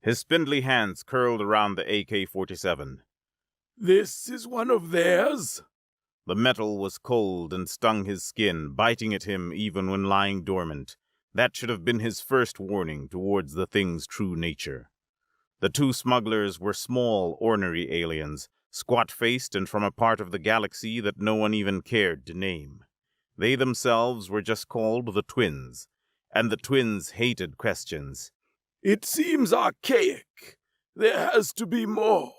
His spindly hands curled around the AK-47. This is one of theirs? The metal was cold and stung his skin, biting at him even when lying dormant. That should have been his first warning towards the thing's true nature. The two smugglers were small, ornery aliens, squat-faced and from a part of the galaxy that no one even cared to name. They themselves were just called the Twins, and the Twins hated questions. It seems archaic. There has to be more.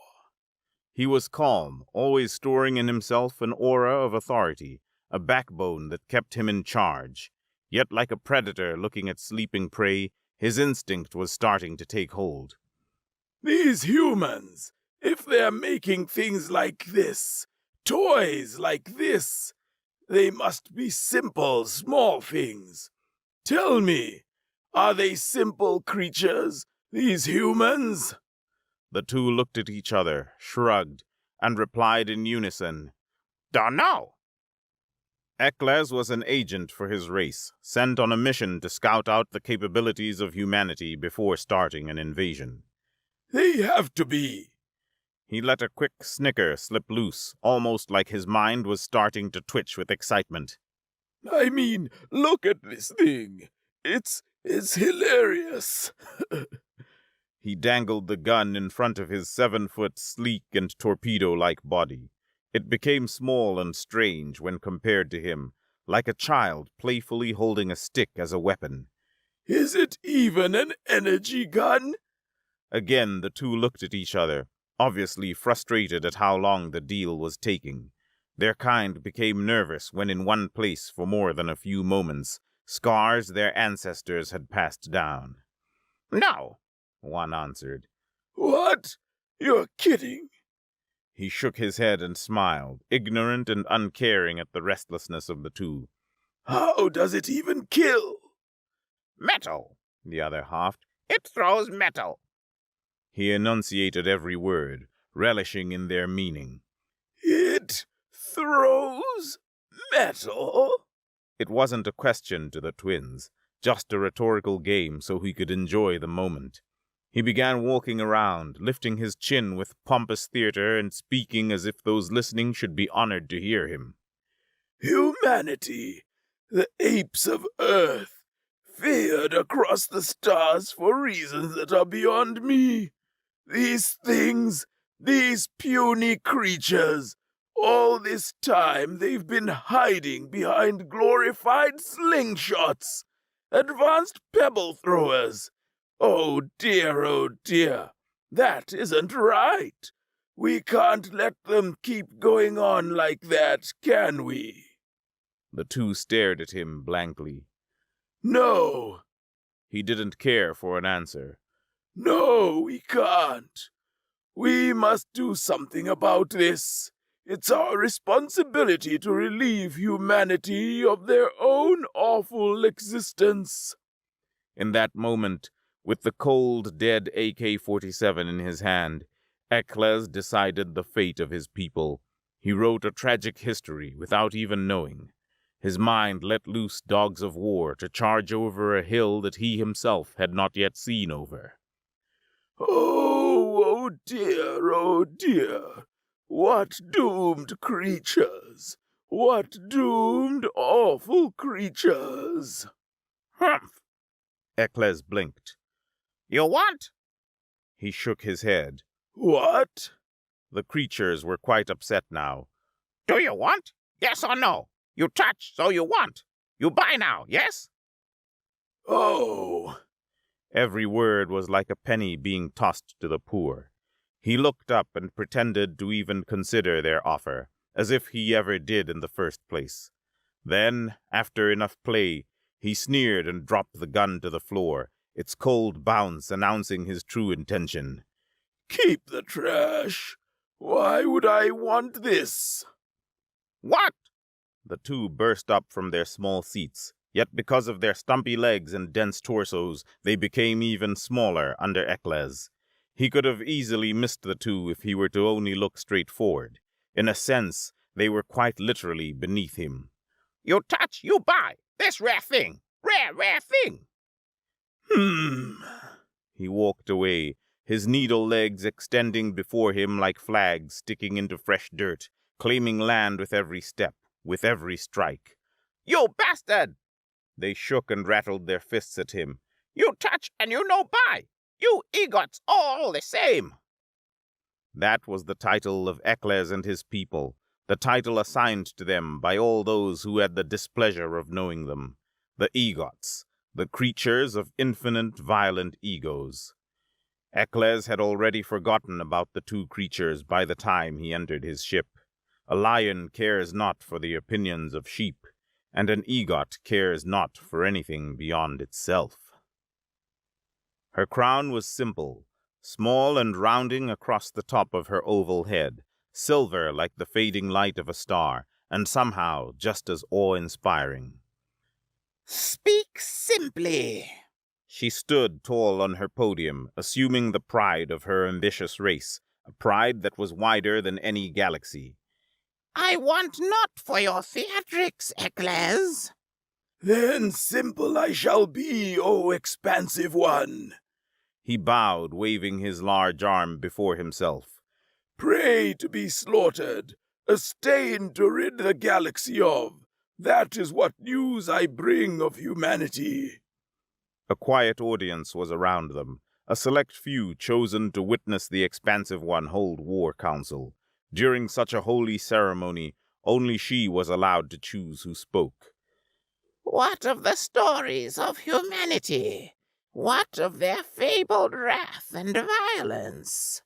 He was calm, always storing in himself an aura of authority, a backbone that kept him in charge. Yet like a predator looking at sleeping prey, his instinct was starting to take hold. These humans, if they're making things like this, toys like this, they must be simple, small things. Tell me, are they simple creatures, these humans? The two looked at each other, shrugged, and replied in unison, "Dunno." Ekles was an agent for his race, sent on a mission to scout out the capabilities of humanity before starting an invasion. They have to be. He let a quick snicker slip loose, almost like his mind was starting to twitch with excitement. I mean, look at this thing. It's hilarious. He dangled the gun in front of his 7-foot, sleek and torpedo-like body. It became small and strange when compared to him, like a child playfully holding a stick as a weapon. Is it even an energy gun? Again, the two looked at each other, obviously frustrated at how long the deal was taking. Their kind became nervous when in one place for more than a few moments, scars their ancestors had passed down. "No," one answered. What? You're kidding. He shook his head and smiled, ignorant and uncaring at the restlessness of the two. How does it even kill? "Metal," the other huffed. "It throws metal." He enunciated every word, relishing in their meaning. It throws metal? It wasn't a question to the Twins, just a rhetorical game so he could enjoy the moment. He began walking around, lifting his chin with pompous theater and speaking as if those listening should be honored to hear him. Humanity, the apes of Earth, feared across the stars for reasons that are beyond me. These things, these puny creatures, all this time they've been hiding behind glorified slingshots, advanced pebble throwers. Oh dear, that isn't right. We can't let them keep going on like that, can we? The two stared at him blankly. No. He didn't care for an answer. No, we can't. We must do something about this. It's our responsibility to relieve humanity of their own awful existence. In that moment, with the cold, dead AK-47 in his hand, Ekles decided the fate of his people. He wrote a tragic history without even knowing. His mind let loose dogs of war to charge over a hill that he himself had not yet seen over. Oh dear. What doomed creatures! What doomed, awful creatures! Humph! Ekles blinked. "You want?" He shook his head. What? The creatures were quite upset now. "Do you want? Yes or no? You touch, so you want. You buy now, yes?" Oh. Every word was like a penny being tossed to the poor. He looked up and pretended to even consider their offer, as if he ever did in the first place. Then, after enough play, he sneered and dropped the gun to the floor, its cold bounce announcing his true intention. Keep the trash. Why would I want this? "What?" The two burst up from their small seats, yet because of their stumpy legs and dense torsos, they became even smaller under Ekles. He could have easily missed the two if he were to only look straight forward. In a sense, they were quite literally beneath him. "You touch, you buy. This rare thing. Rare thing." He walked away, his needle legs extending before him like flags sticking into fresh dirt, claiming land with every step, with every strike. You bastard! They shook and rattled their fists at him. You touch and you no buy! You egots all the same! That was the title of Eccles and his people, the title assigned to them by all those who had the displeasure of knowing them, the egots, the creatures of infinite violent egos. Eccles had already forgotten about the two creatures by the time he entered his ship. A lion cares not for the opinions of sheep, and an egot cares not for anything beyond itself. Her crown was simple, small and rounding across the top of her oval head, silver like the fading light of a star, and somehow just as awe-inspiring. Speak simply. She stood tall on her podium, assuming the pride of her ambitious race, a pride that was wider than any galaxy. I want not for your theatrics, Eccles. Then simple I shall be, O expansive one. He bowed, waving his large arm before himself. Pray to be slaughtered, a stain to rid the galaxy of. That is what news I bring of humanity. A quiet audience was around them, a select few chosen to witness the expansive one hold war council. During such a holy ceremony, only she was allowed to choose who spoke. What of the stories of humanity? What of their fabled wrath and violence?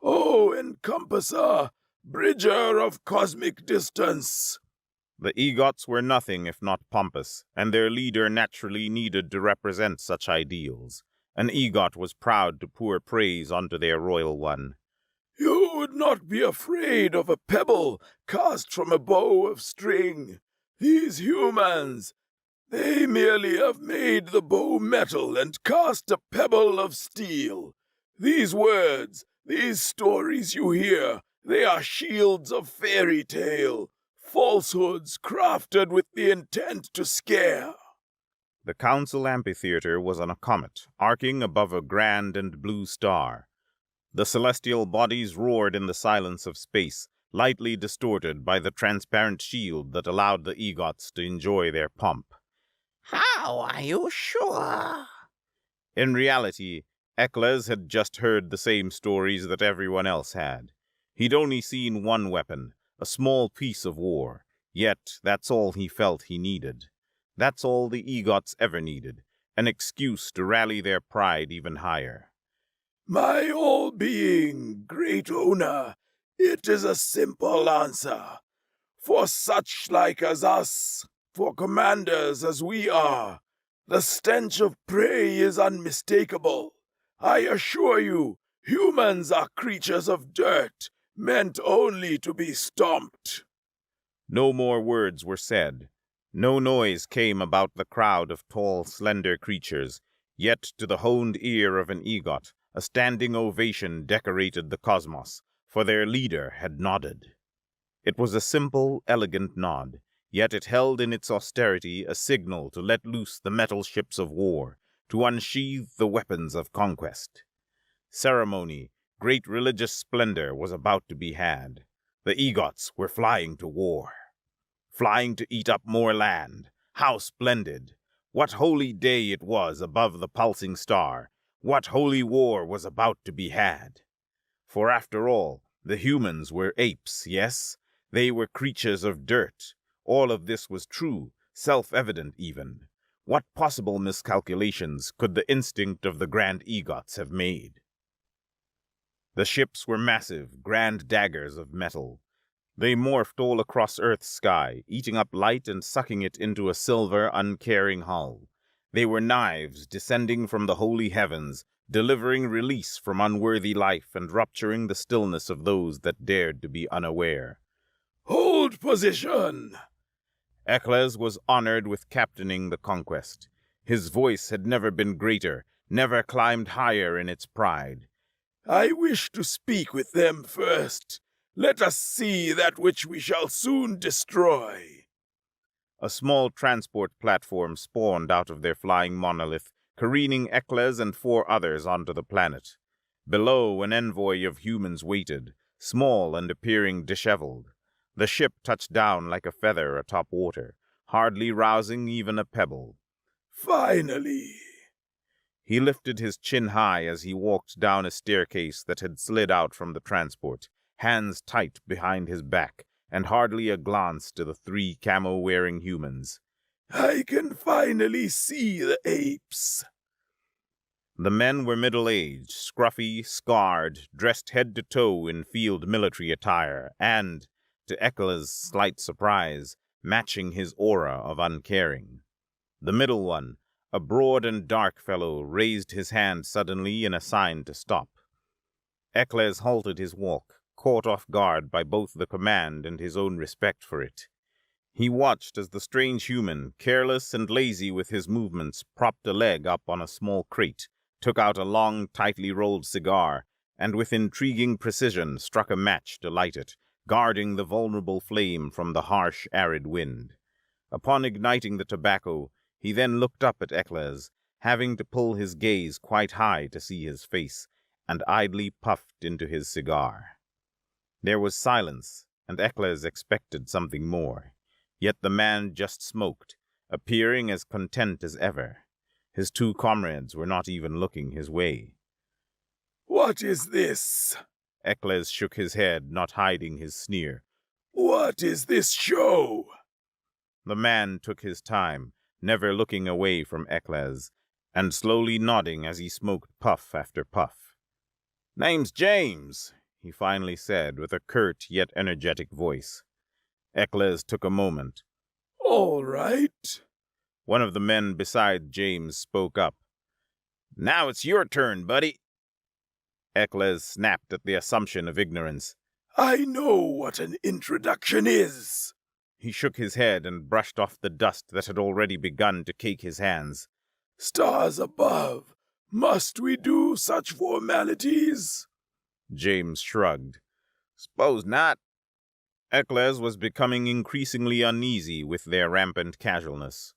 O encompasser, bridger of cosmic distance! The egots were nothing if not pompous, and their leader naturally needed to represent such ideals. An egot was proud to pour praise onto their royal one. You would not be afraid of a pebble cast from a bow of string. These humans, they merely have made the bow metal and cast a pebble of steel. These words, these stories you hear, they are shields of fairy tale, falsehoods crafted with the intent to scare. The council amphitheater was on a comet, arcing above a grand and blue star. The celestial bodies roared in the silence of space, lightly distorted by the transparent shield that allowed the egots to enjoy their pomp. How are you sure? In reality, Eccles had just heard the same stories that everyone else had. He'd only seen one weapon, a small piece of war, yet that's all he felt he needed. That's all the egots ever needed, an excuse to rally their pride even higher. My all-being, great owner, it is a simple answer. For such like as us, for commanders as we are, the stench of prey is unmistakable. I assure you, humans are creatures of dirt, meant only to be stomped. No more words were said. No noise came about the crowd of tall, slender creatures, yet to the honed ear of an egot, a standing ovation decorated the cosmos, for their leader had nodded. It was a simple, elegant nod, yet it held in its austerity a signal to let loose the metal ships of war, to unsheathe the weapons of conquest. Ceremony, great religious splendor was about to be had. The egots were flying to war. Flying to eat up more land. How splendid! What holy day it was above the pulsing star. What holy war was about to be had. For after all, the humans were apes, yes? They were creatures of dirt. All of this was true, self-evident even. What possible miscalculations could the instinct of the grand egots have made? The ships were massive, grand daggers of metal. They morphed all across Earth's sky, eating up light and sucking it into a silver, uncaring hull. They were knives descending from the holy heavens, delivering release from unworthy life and rupturing the stillness of those that dared to be unaware. Hold position! Eccles was honored with captaining the conquest. His voice had never been greater, never climbed higher in its pride. I wish to speak with them first. Let us see that which we shall soon destroy. A small transport platform spawned out of their flying monolith, careening Eccles and 4 others onto the planet. Below, an envoy of humans waited, small and appearing disheveled. The ship touched down like a feather atop water, hardly rousing even a pebble. Finally! He lifted his chin high as he walked down a staircase that had slid out from the transport, hands tight behind his back, and hardly a glance to the 3 camo-wearing humans. I can finally see the apes. The men were middle-aged, scruffy, scarred, dressed head to toe in field military attire, and, to Ekla's slight surprise, matching his aura of uncaring. The middle one, a broad and dark fellow, raised his hand suddenly in a sign to stop. Ekles halted his walk, caught off guard by both the command and his own respect for it. He watched as the strange human, careless and lazy with his movements, propped a leg up on a small crate, took out a long, tightly rolled cigar, and with intriguing precision struck a match to light it, guarding the vulnerable flame from the harsh, arid wind. Upon igniting the tobacco, he then looked up at Ekles, having to pull his gaze quite high to see his face, and idly puffed into his cigar. There was silence, and Ekles expected something more. Yet the man just smoked, appearing as content as ever. His 2 comrades were not even looking his way. What is this? Ekles shook his head, not hiding his sneer. What is this show? The man took his time, never looking away from Ekles, and slowly nodding as he smoked puff after puff. "Name's James," he finally said with a curt yet energetic voice. Ekles took a moment. All right. One of the men beside James spoke up. "Now it's your turn, buddy." Ekles snapped at the assumption of ignorance. I know what an introduction is. He shook his head and brushed off the dust that had already begun to cake his hands. Stars above, must we do such formalities? James shrugged. "Suppose not." Ekles was becoming increasingly uneasy with their rampant casualness.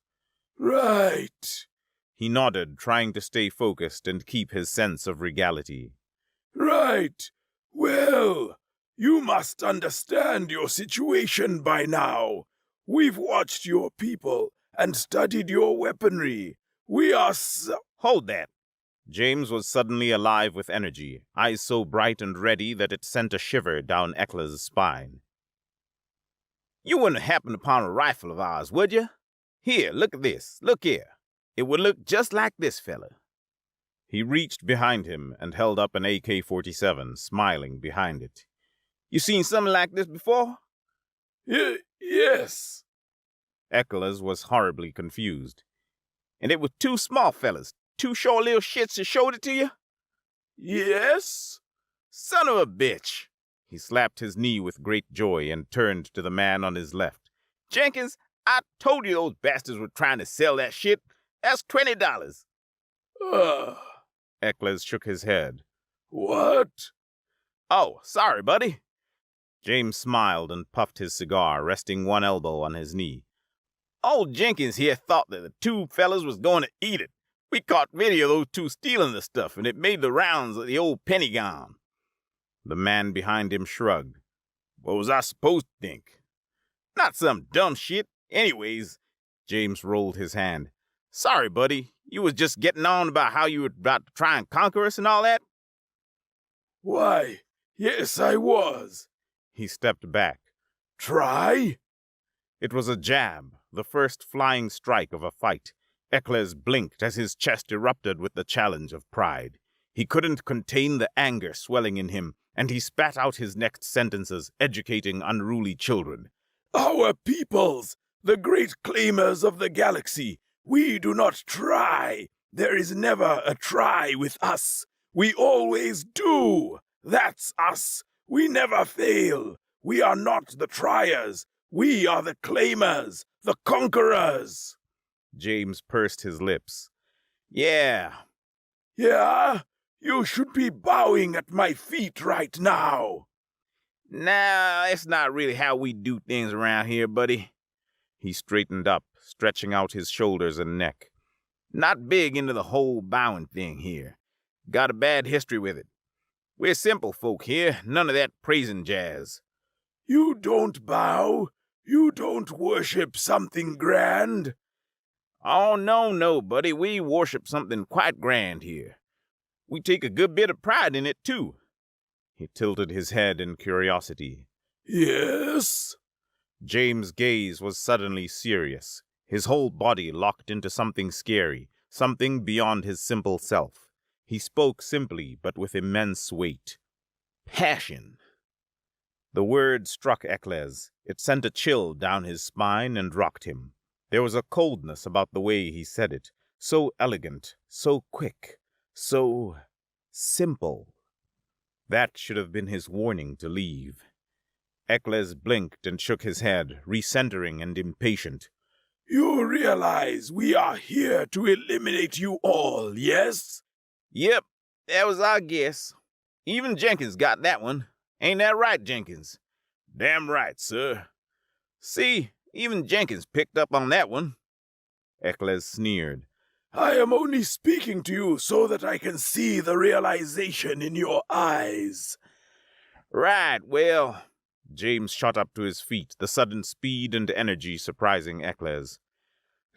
Right. He nodded, trying to stay focused and keep his sense of regality. Right. Well, you must understand your situation by now. We've watched your people and studied your weaponry. We are Hold that! James was suddenly alive with energy, eyes so bright and ready that it sent a shiver down Ekla's spine. "You wouldn't happen upon a rifle of ours, would you? Here, look at this. Look here. It would look just like this fella." He reached behind him and held up an AK-47, smiling behind it. "You seen something like this before?" Yes. Eklas was horribly confused. "And it was 2 small fellas, 2 short little shits that showed it to you?" Yes. "Son of a bitch!" He slapped his knee with great joy and turned to the man on his left. "Jenkins, I told you those bastards were trying to sell that shit. That's $20. Ekles shook his head. What? "Oh, sorry, buddy." James smiled and puffed his cigar, resting one elbow on his knee. "Old Jenkins here thought that the 2 fellas was going to eat it. We caught video of those 2 stealing the stuff, and it made the rounds of the old Pentagon." The man behind him shrugged. "What was I supposed to think?" "Not some dumb shit. Anyways," James rolled his hand. "Sorry, buddy. You was just getting on about how you were about to try and conquer us and all that?" Why, yes, I was. He stepped back. Try? It was a jab, the first flying strike of a fight. Ekles blinked as his chest erupted with the challenge of pride. He couldn't contain the anger swelling in him, and he spat out his next sentences, educating unruly children. Our peoples, the great claimers of the galaxy, we do not try. There is never a try with us. We always do. That's us. We never fail. We are not the triers. We are the claimers, the conquerors. James pursed his lips. Yeah. Yeah? You should be bowing at my feet right now. Nah, it's not really how we do things around here, buddy. He straightened up, stretching out his shoulders and neck. Not big into the whole bowing thing here. Got a bad history with it. We're simple folk here, none of that praising jazz. You don't bow? You don't worship something grand? Oh, no, buddy, we worship something quite grand here. We take a good bit of pride in it, too. He tilted his head in curiosity. Yes? James' gaze was suddenly serious, his whole body locked into something scary, something beyond his simple self. He spoke simply, but with immense weight. Passion. The word struck Eccles. It sent a chill down his spine and rocked him. There was a coldness about the way he said it, so elegant, so quick, so simple. That should have been his warning to leave. Eccles blinked and shook his head, recentering and impatient. You realize we are here to eliminate you all, yes? Yep, that was our guess. Even Jenkins got that one. Ain't that right, Jenkins? Damn right, sir. See, even Jenkins picked up on that one. Eccles sneered. I am only speaking to you so that I can see the realization in your eyes. Right, well... James shot up to his feet, the sudden speed and energy surprising Eccles.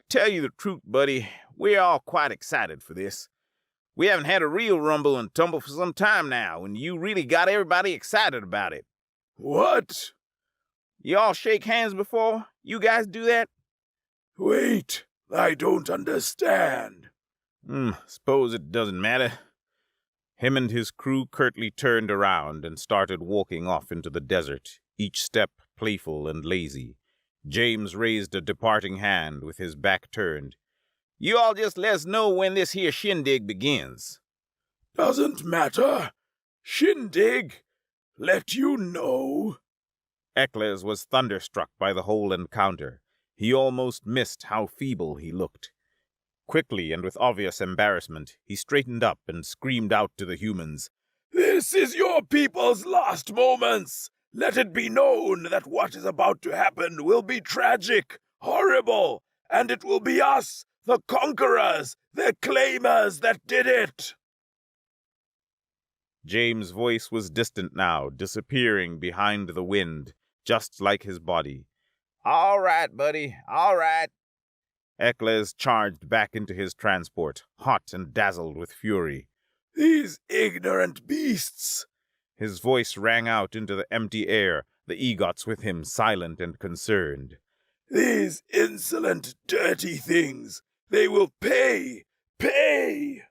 Tell you the truth, buddy, we're all quite excited for this. We haven't had a real rumble and tumble for some time now, and you really got everybody excited about it. What? You all shake hands before? You guys do that? Wait, I don't understand. Suppose it doesn't matter. Him and his crew curtly turned around and started walking off into the desert, each step playful and lazy. James raised a departing hand with his back turned. You all just let us know when this here shindig begins. Doesn't matter. Shindig? Let you know? Eccles was thunderstruck by the whole encounter. He almost missed how feeble he looked. Quickly and with obvious embarrassment, he straightened up and screamed out to the humans. This is your people's last moments! Let it be known that what is about to happen will be tragic, horrible, and it will be us, the conquerors, the claimers, that did it! James' voice was distant now, disappearing behind the wind, just like his body. All right, buddy, all right. Eccles charged back into his transport, hot and dazzled with fury. These ignorant beasts! His voice rang out into the empty air, the egots with him silent and concerned. These insolent, dirty things! They will pay! Pay!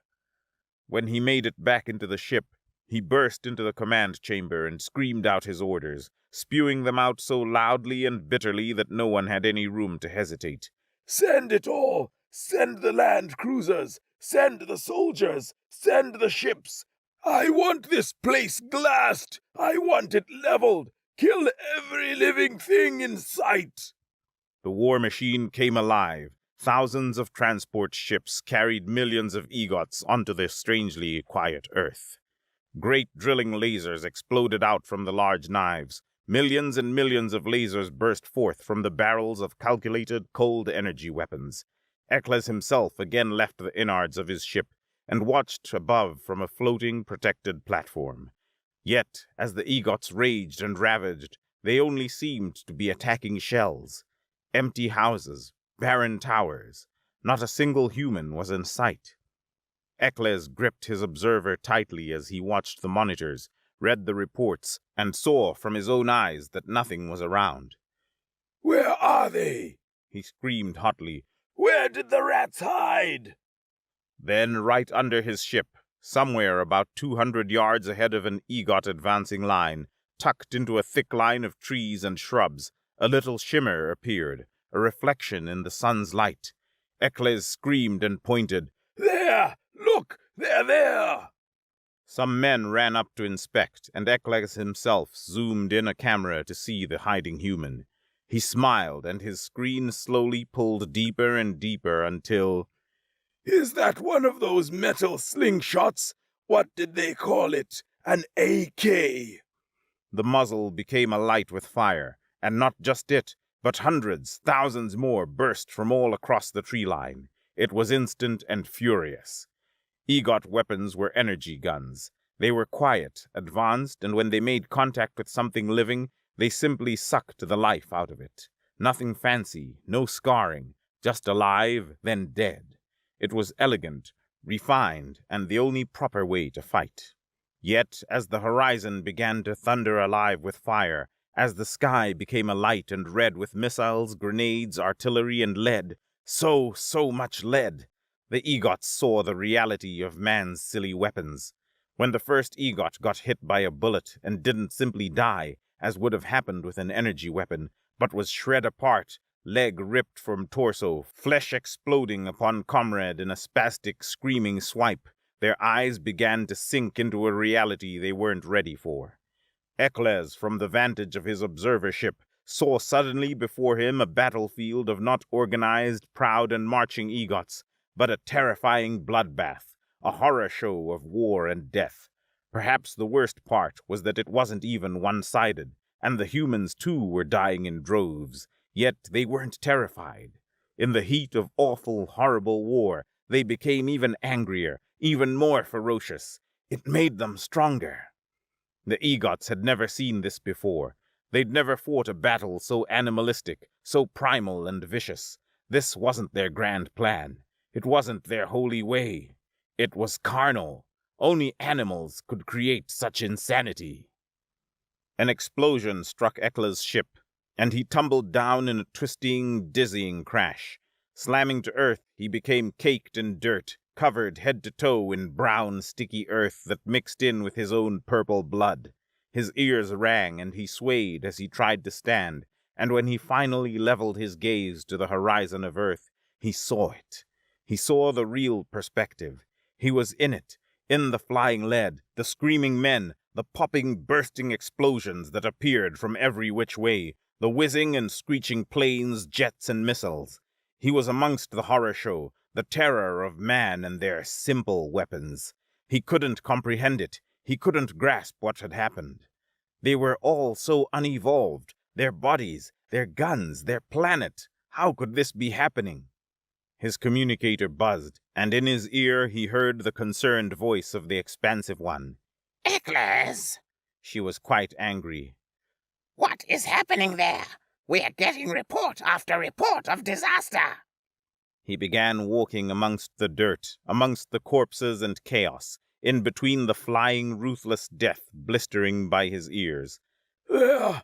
When he made it back into the ship, he burst into the command chamber and screamed out his orders, spewing them out so loudly and bitterly that no one had any room to hesitate. Send it all! Send the land cruisers! Send the soldiers! Send the ships! I want this place glassed! I want it leveled! Kill every living thing in sight! The war machine came alive. Thousands of transport ships carried millions of egots onto this strangely quiet Earth. Great drilling lasers exploded out from the large knives. Millions and millions of lasers burst forth from the barrels of calculated cold energy weapons. Eccles himself again left the innards of his ship and watched above from a floating, protected platform. Yet, as the egots raged and ravaged, they only seemed to be attacking shells. Empty houses, barren towers. Not a single human was in sight. Eccles gripped his observer tightly as he watched the monitors, read the reports, and saw from his own eyes that nothing was around. Where are they? He screamed hotly. Where did the rats hide? Then, right under his ship, somewhere about 200 yards ahead of an EGOT advancing line, tucked into a thick line of trees and shrubs, a little shimmer appeared, a reflection in the sun's light. Eccles screamed and pointed. There! Look! They're there! Some men ran up to inspect, and Eccles himself zoomed in a camera to see the hiding human. He smiled, and his screen slowly pulled deeper and deeper until... Is that one of those metal slingshots? What did they call it? An AK? The muzzle became alight with fire, and not just it, but hundreds, thousands more burst from all across the tree line. It was instant and furious. EGOT weapons were energy guns. They were quiet, advanced, and when they made contact with something living, they simply sucked the life out of it. Nothing fancy, no scarring, just alive, then dead. It was elegant, refined, and the only proper way to fight. Yet, as the horizon began to thunder alive with fire, as the sky became alight and red with missiles, grenades, artillery, and lead, so much lead, the egots saw the reality of man's silly weapons. When the first egot got hit by a bullet and didn't simply die, as would have happened with an energy weapon, but was shred apart, leg ripped from torso, flesh exploding upon comrade in a spastic, screaming swipe, their eyes began to sink into a reality they weren't ready for. Ekles, from the vantage of his observer ship, saw suddenly before him a battlefield of not organized, proud, and marching egots, but a terrifying bloodbath, a horror show of war and death. Perhaps the worst part was that it wasn't even one-sided, and the humans too were dying in droves, yet they weren't terrified. In the heat of awful, horrible war, they became even angrier, even more ferocious. It made them stronger. The egots had never seen this before. They'd never fought a battle so animalistic, so primal and vicious. This wasn't their grand plan. It wasn't their holy way. It was carnal. Only animals could create such insanity. An explosion struck Ekla's ship, and he tumbled down in a twisting, dizzying crash. Slamming to earth, he became caked in dirt, covered head to toe in brown, sticky earth that mixed in with his own purple blood. His ears rang, and he swayed as he tried to stand, and when he finally leveled his gaze to the horizon of earth, he saw it. He saw the real perspective. He was in it, in the flying lead, the screaming men, the popping, bursting explosions that appeared from every which way, the whizzing and screeching planes, jets, and missiles. He was amongst the horror show, the terror of man and their simple weapons. He couldn't comprehend it. He couldn't grasp what had happened. They were all so unevolved. Their bodies, their guns, their planet. How could this be happening? His communicator buzzed, and in his ear he heard the concerned voice of the expansive one. Ekles! She was quite angry. What is happening there? We are getting report after report of disaster. He began walking amongst the dirt, amongst the corpses and chaos, in between the flying, ruthless death blistering by his ears. They're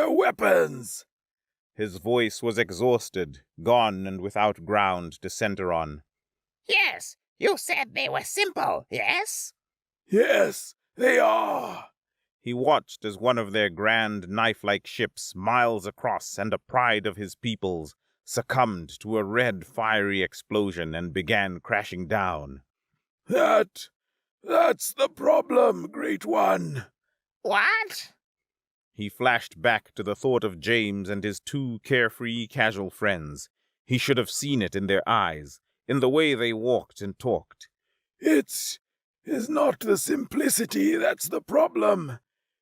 weapons! His voice was exhausted, gone and without ground to center on. Yes, you said they were simple, yes? Yes, they are. He watched as one of their grand knife-like ships, miles across and a pride of his peoples, succumbed to a red, fiery explosion and began crashing down. That's the problem, Great One. What? He flashed back to the thought of James and his two carefree, casual friends. He should have seen it in their eyes, in the way they walked and talked. It's not the simplicity that's the problem.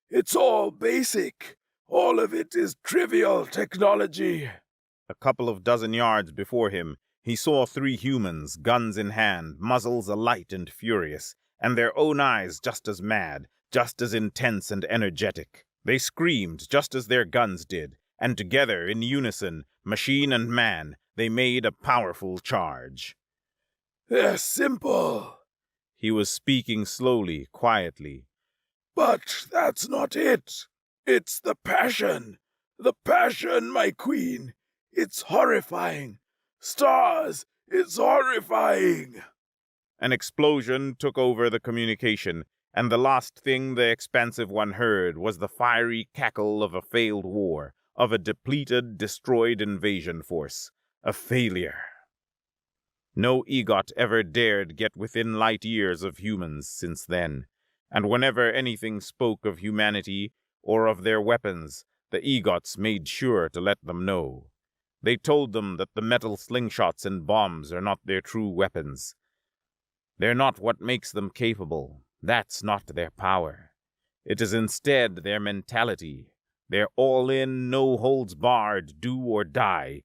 It's all basic. All of it is trivial technology. A couple of dozen yards before him, he saw three humans, guns in hand, muzzles alight and furious, and their own eyes just as mad, just as intense and energetic. They screamed just as their guns did, and together, in unison, machine and man, they made a powerful charge. They're simple. He was speaking slowly, quietly. But that's not it. It's the passion. The passion, my queen. It's horrifying. Stars, it's horrifying. An explosion took over the communication, and the last thing the expansive one heard was the fiery cackle of a failed war, of a depleted, destroyed invasion force. A failure. No egot ever dared get within light years of humans since then, and whenever anything spoke of humanity or of their weapons, the egots made sure to let them know. They told them that the metal slingshots and bombs are not their true weapons. They're not what makes them capable. That's not their power. It is instead their mentality, their all-in, no-holds-barred, do or die,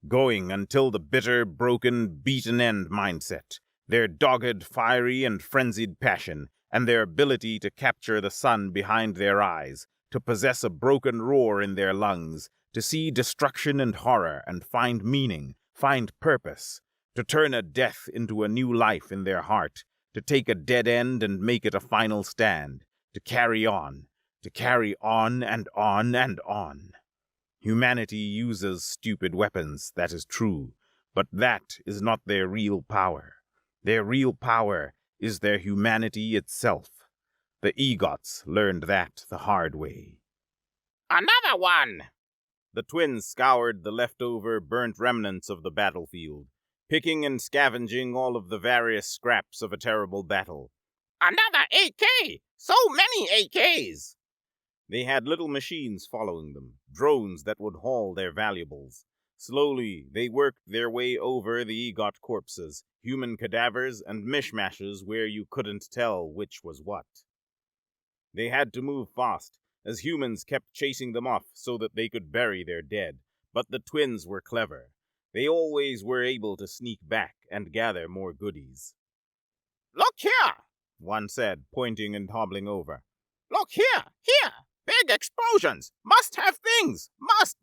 going until the bitter, broken, beaten-end mindset, their dogged, fiery, and frenzied passion, and their ability to capture the sun behind their eyes, to possess a broken roar in their lungs, to see destruction and horror and find meaning, find purpose, to turn a death into a new life in their heart, to take a dead end and make it a final stand, to carry on and on and on. Humanity uses stupid weapons, that is true, but that is not their real power. Their real power is their humanity itself. The egots learned that the hard way. Another one! The twins scoured the leftover burnt remnants of the battlefield, picking and scavenging all of the various scraps of a terrible battle. Another AK! So many AKs! They had little machines following them, drones that would haul their valuables. Slowly, they worked their way over the egot corpses, human cadavers, and mishmashes where you couldn't tell which was what. They had to move fast, as humans kept chasing them off so that they could bury their dead. But the twins were clever. They always were able to sneak back and gather more goodies. Look here! One said, pointing and hobbling over. Look here! Here! Big explosions! Must have things! Must!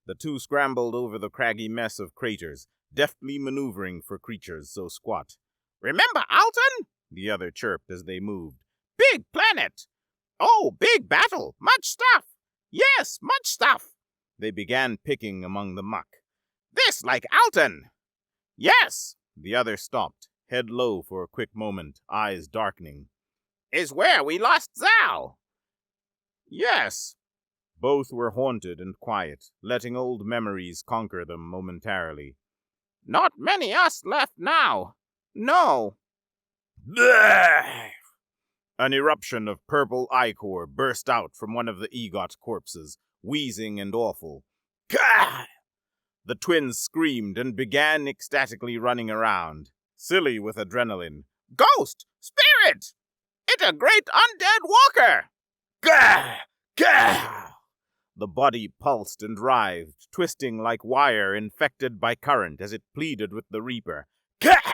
The two scrambled over the craggy mess of craters, deftly maneuvering for creatures so squat. Remember Alton? The other chirped as they moved. Big planet! Oh, big battle! Much stuff! Yes, much stuff! They began picking among the muck. This like Alton! Yes! The other stopped, head low for a quick moment, eyes darkening. Is where we lost Zal! Yes. Both were haunted and quiet, letting old memories conquer them momentarily. Not many us left now. No. Bleh! An eruption of purple ichor burst out from one of the egot corpses, wheezing and awful. Gah! The twins screamed and began ecstatically running around, silly with adrenaline. Ghost! Spirit! It's a great undead walker! Gah! Gah! The body pulsed and writhed, twisting like wire infected by current as it pleaded with the Reaper. Gah!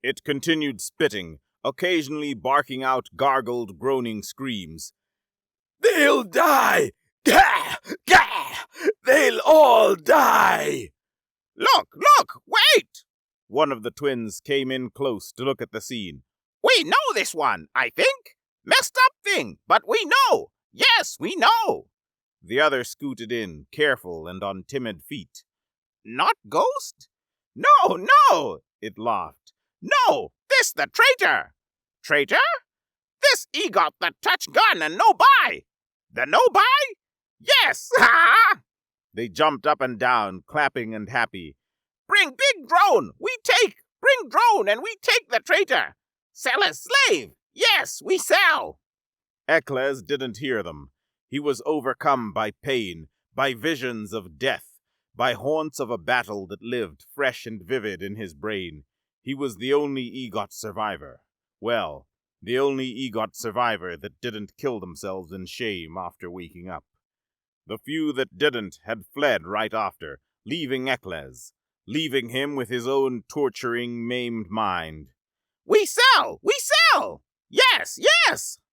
It continued spitting, occasionally barking out gargled, groaning screams. They'll die! Gah! Gah! They'll all die! Look! Wait! One of the twins came in close to look at the scene. We know this one, I think. Messed up thing, but we know. Yes, we know. The other scooted in, careful and on timid feet. Not ghost? No, it laughed. No, this the traitor. Traitor? This egot the touch gun and no buy. The no buy? Yes, ha! They jumped up and down, clapping and happy. Bring big drone, we take. Bring drone and we take the traitor. Sell as slave. Yes, we sell. Ekles didn't hear them. He was overcome by pain, by visions of death, by haunts of a battle that lived fresh and vivid in his brain. He was the only egot survivor. Well, the only egot survivor that didn't kill themselves in shame after waking up. The few that didn't had fled right after, leaving Ekles, leaving him with his own torturing, maimed mind. We sell! Yes!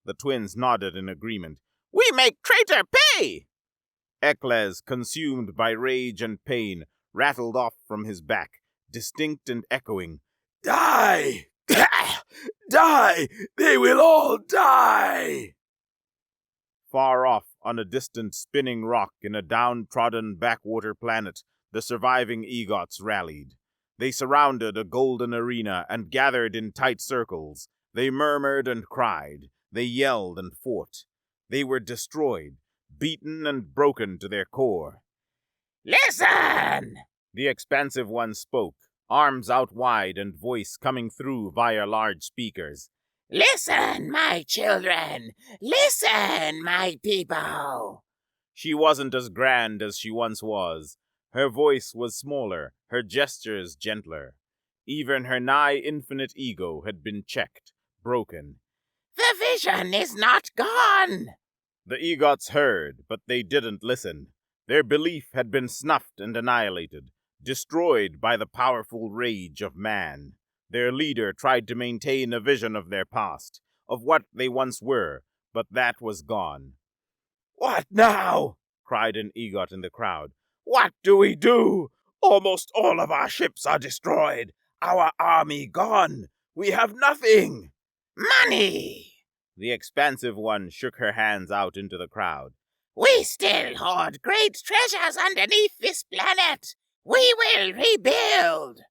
The twins nodded in agreement. We make traitor pay! Ekles, consumed by rage and pain, rattled off from his back, distinct and echoing. Die! Die! They will all die! Far off, on a distant spinning rock in a downtrodden backwater planet, the surviving egots rallied. They surrounded a golden arena and gathered in tight circles. They murmured and cried. They yelled and fought. They were destroyed, beaten and broken to their core. Listen! The expansive one spoke, arms out wide and voice coming through via large speakers. Listen, my children! Listen, my people! She wasn't as grand as she once was. Her voice was smaller, her gestures gentler. Even her nigh infinite ego had been checked, broken. The vision is not gone! The egots heard, but they didn't listen. Their belief had been snuffed and annihilated, destroyed by the powerful rage of man. Their leader tried to maintain a vision of their past, of what they once were, but that was gone. What now? Cried an EGOT in the crowd. What do we do? Almost all of our ships are destroyed. Our army gone. We have nothing. Money! The expansive one shook her hands out into the crowd. We still hoard great treasures underneath this planet. We will rebuild.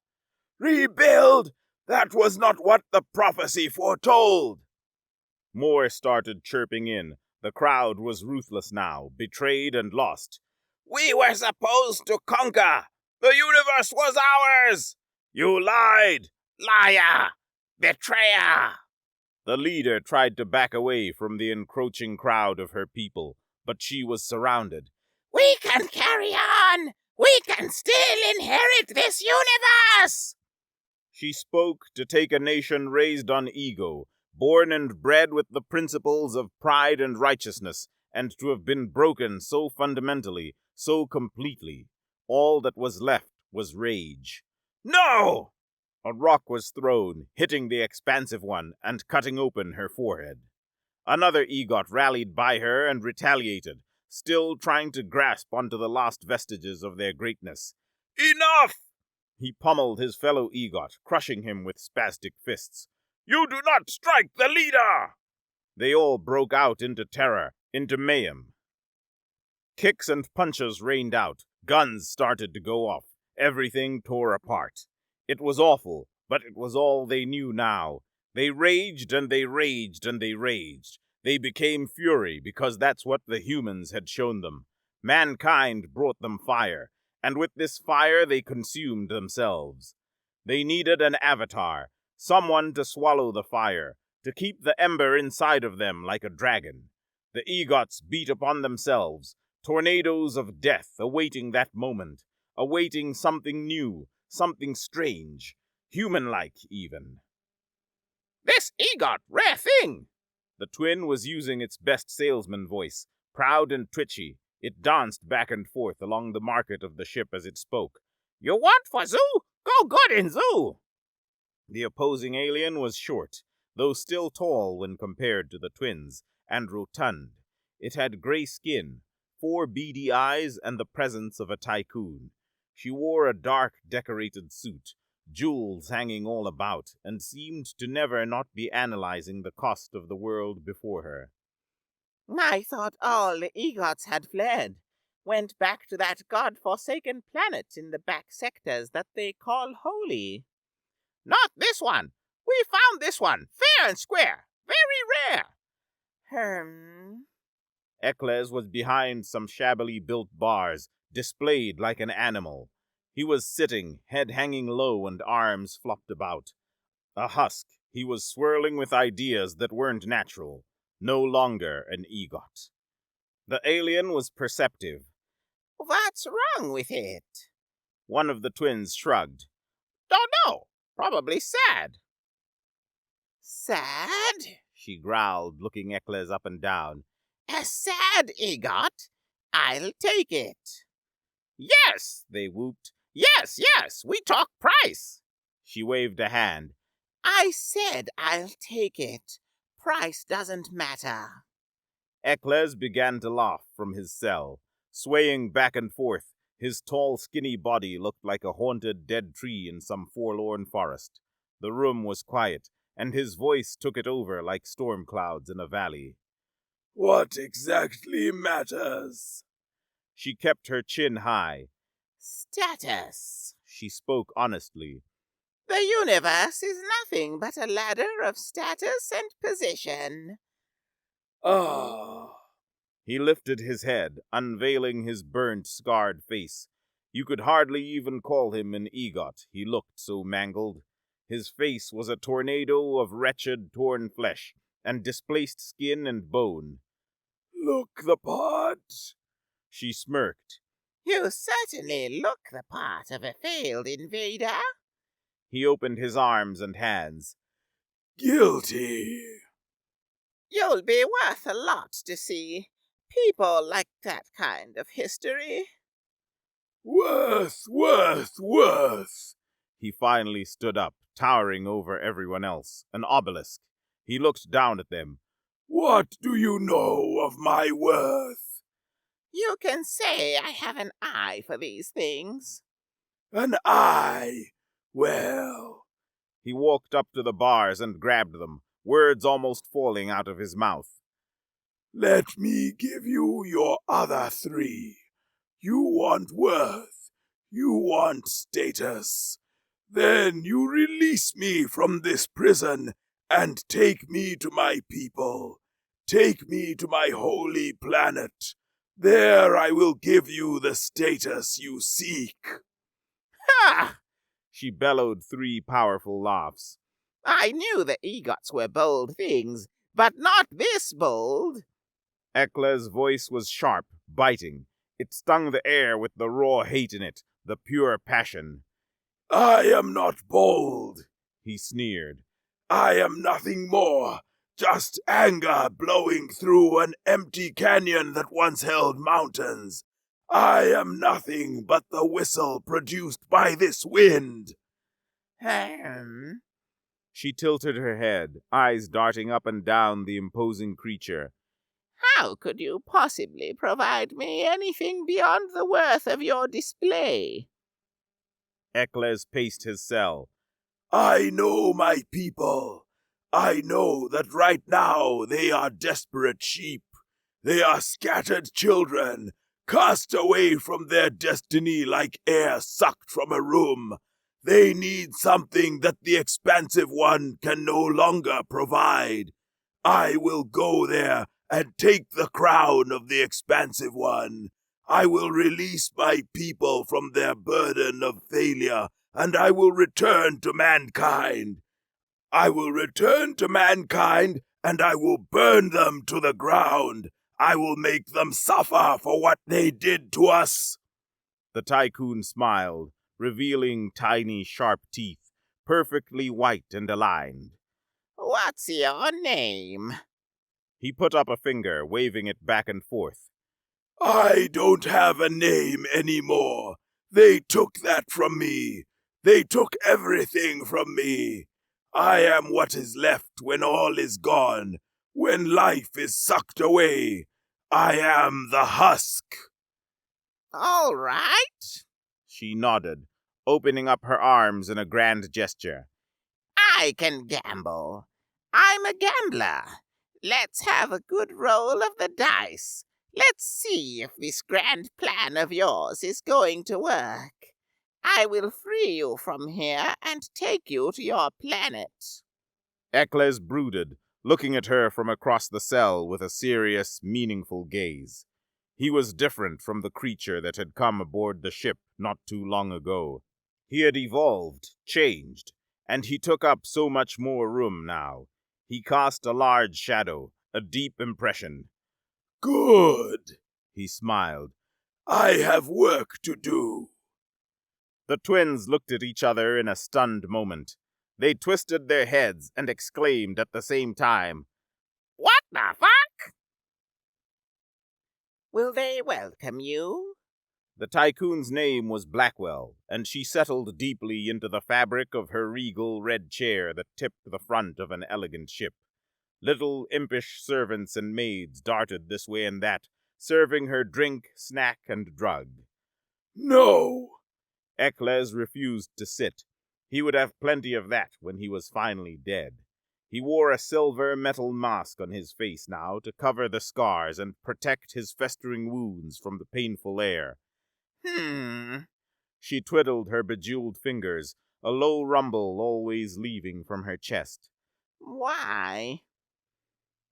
Rebuild? That was not what the prophecy foretold. More started chirping in. The crowd was ruthless now, betrayed and lost. We were supposed to conquer. The universe was ours. You lied. Liar! Betrayer! The leader tried to back away from the encroaching crowd of her people, but she was surrounded. We can carry on! We can still inherit this universe! She spoke to take a nation raised on ego, born and bred with the principles of pride and righteousness, and to have been broken so fundamentally, so completely. All that was left was rage. No! A rock was thrown, hitting the expansive one and cutting open her forehead. Another EGOT rallied by her and retaliated, still trying to grasp onto the last vestiges of their greatness. Enough! He pummeled his fellow EGOT, crushing him with spastic fists. You do not strike the leader! They all broke out into terror, into mayhem. Kicks and punches rained out. Guns started to go off. Everything tore apart. It was awful, but it was all they knew now. They raged and they raged and they raged. They became fury because that's what the humans had shown them. Mankind brought them fire, and with this fire they consumed themselves. They needed an avatar, someone to swallow the fire, to keep the ember inside of them like a dragon. The EGOTs beat upon themselves, tornadoes of death awaiting that moment, awaiting something new, something strange, human-like even. This EGOT, rare thing! The twin was using its best salesman voice, proud and twitchy. It danced back and forth along the market of the ship as it spoke. You want for zoo? Go good in zoo! The opposing alien was short, though still tall when compared to the twins, and rotund. It had gray skin, 4 beady eyes, and the presence of a tycoon. She wore a dark, decorated suit, jewels hanging all about, and seemed to never not be analyzing the cost of the world before her. I thought all the EGOTs had fled, went back to that god-forsaken planet in the back sectors that they call holy. Not this one! We found this one, fair and square, very rare! Ekles was behind some shabbily built bars, displayed like an animal. He was sitting, head hanging low and arms flopped about. A husk, he was swirling with ideas that weren't natural, no longer an EGOT. The alien was perceptive. What's wrong with it? One of the twins shrugged. Don't know. Probably sad. Sad? She growled, looking Ekles up and down. A sad EGOT? I'll take it. Yes, they whooped. Yes, we talk price. She waved a hand. I said I'll take it. Price doesn't matter. Ekles began to laugh from his cell, swaying back and forth. His tall, skinny body looked like a haunted dead tree in some forlorn forest. The room was quiet, and his voice took it over like storm clouds in a valley. What exactly matters? She kept her chin high. Status. She spoke honestly. The universe is nothing but a ladder of status and position. Ah. He lifted his head, unveiling his burnt, scarred face. You could hardly even call him an EGOT, he looked so mangled. His face was a tornado of wretched, torn flesh, and displaced skin and bone. Look the part. She smirked. You certainly look the part of a failed invader. He opened his arms and hands. Guilty. You'll be worth a lot to see. People like that kind of history. Worth. He finally stood up, towering over everyone else, an obelisk. He looked down at them. What do you know of my worth? You can say I have an eye for these things. An eye? Well, He walked up to the bars and grabbed them, words almost falling out of his mouth. let me give you your other three. You want worth. You want status. Then you release me from this prison and take me to my people. Take me to my holy planet. There I will give you the status you seek. Ha! She bellowed 3 powerful laughs. I knew the egots were bold things, but not this bold. Ekla's voice was sharp, biting. It stung the air with the raw hate in it, the pure passion. I am not bold, He sneered. I am nothing more, just anger blowing through an empty canyon that once held mountains. I am nothing but the whistle produced by this wind. She tilted her head, eyes darting up and down the imposing creature. How could you possibly provide me anything beyond the worth of your display? Ekles paced his cell. I know my people. I know that right now they are desperate sheep. They are scattered children, cast away from their destiny like air sucked from a room. They need something that the expansive one can no longer provide. I will go there and take the crown of the expansive one. I will release my people from their burden of failure, and I will return to mankind. I will return to mankind, and I will burn them to the ground. I will make them suffer for what they did to us. The tycoon smiled, revealing tiny, sharp teeth, perfectly white and aligned. What's your name? He put up a finger, waving it back and forth. I don't have a name anymore. They took that from me. They took everything from me. I am what is left when all is gone, when life is sucked away. I am the husk. All right. She nodded, opening up her arms in a grand gesture. I can gamble. I'm a gambler. Let's have a good roll of the dice. Let's see if this grand plan of yours is going to work. I will free you from here and take you to your planet. Ekles brooded, looking at her from across the cell with a serious, meaningful gaze. He was different from the creature that had come aboard the ship not too long ago. He had evolved, changed, and he took up so much more room now. He cast a large shadow, a deep impression. Good, He smiled. I have work to do. The twins looked at each other in a stunned moment. They twisted their heads and exclaimed at the same time, What the fuck? Will they welcome you? The tycoon's name was Blackwell, and she settled deeply into the fabric of her regal red chair that tipped the front of an elegant ship. Little impish servants and maids darted this way and that, serving her drink, snack, and drug. No, Ekles refused to sit. He would have plenty of that when he was finally dead. He wore a silver metal mask on his face now to cover the scars and protect his festering wounds from the painful air. She twiddled her bejeweled fingers, a low rumble always leaving from her chest. Why?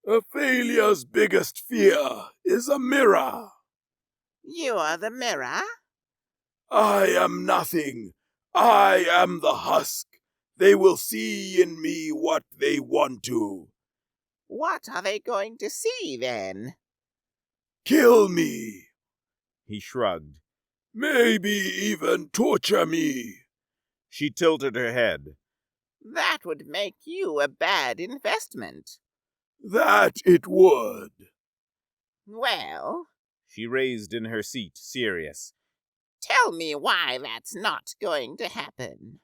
a failure's biggest fear is a mirror. You're the mirror? I am nothing. I am the husk. They will see in me what they want to. What are they going to see, then? Kill me. He shrugged. Maybe even torture me. She tilted her head. That would make you a bad investment. That it would. Well, She raised in her seat, serious. tell me why that's not going to happen.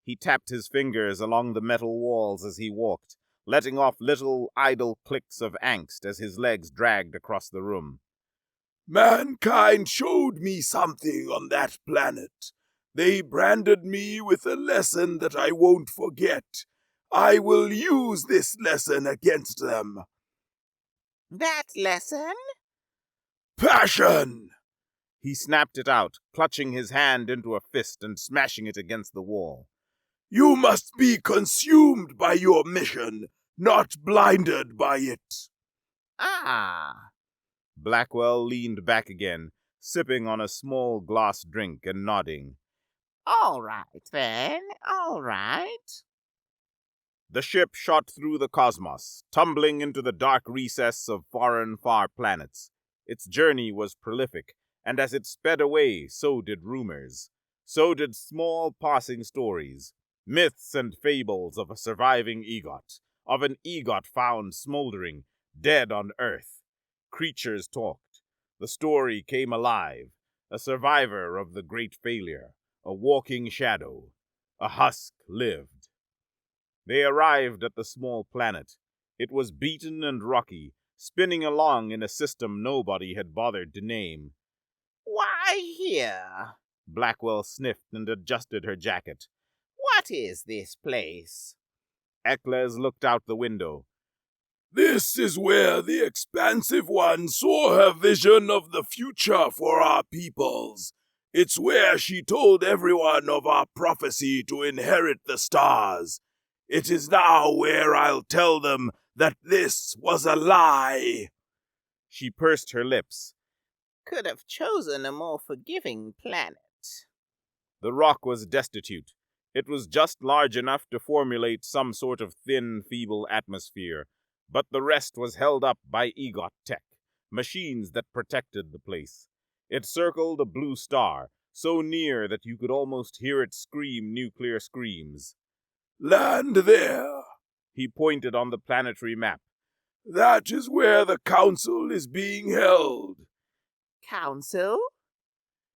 He tapped his fingers along the metal walls as he walked, letting off little idle clicks of angst as his legs dragged across the room. Mankind showed me something on that planet. They branded me with a lesson that I won't forget. I will use this lesson against them. That lesson? Passion! He snapped it out, clutching his hand into a fist and smashing it against the wall. You must be consumed by your mission, not blinded by it. Ah. Blackwell leaned back again, sipping on a small glass drink and nodding. All right, then. All right. The ship shot through the cosmos, tumbling into the dark recess of foreign far planets. Its journey was prolific, and as it sped away, so did rumors. So did small passing stories, myths and fables of a surviving EGOT, of an EGOT found smoldering, dead on Earth. Creatures talked. The story came alive. A survivor of the great failure, a walking shadow. A husk lived. They arrived at the small planet. It was beaten and rocky, spinning along in a system nobody had bothered to name. Why here? Blackwell sniffed and adjusted her jacket. What is this place? Eccles looked out the window. This is where the expansive one saw her vision of the future for our peoples. It's where she told everyone of our prophecy to inherit the stars. It is now where I'll tell them that this was a lie. She pursed her lips. Could have chosen a more forgiving planet. The rock was destitute. It was just large enough to formulate some sort of thin, feeble atmosphere, but the rest was held up by EGOT tech, machines that protected the place. It circled a blue star, so near that you could almost hear it scream nuclear screams. Land there. He pointed on the planetary map. That is where the council is being held. Council?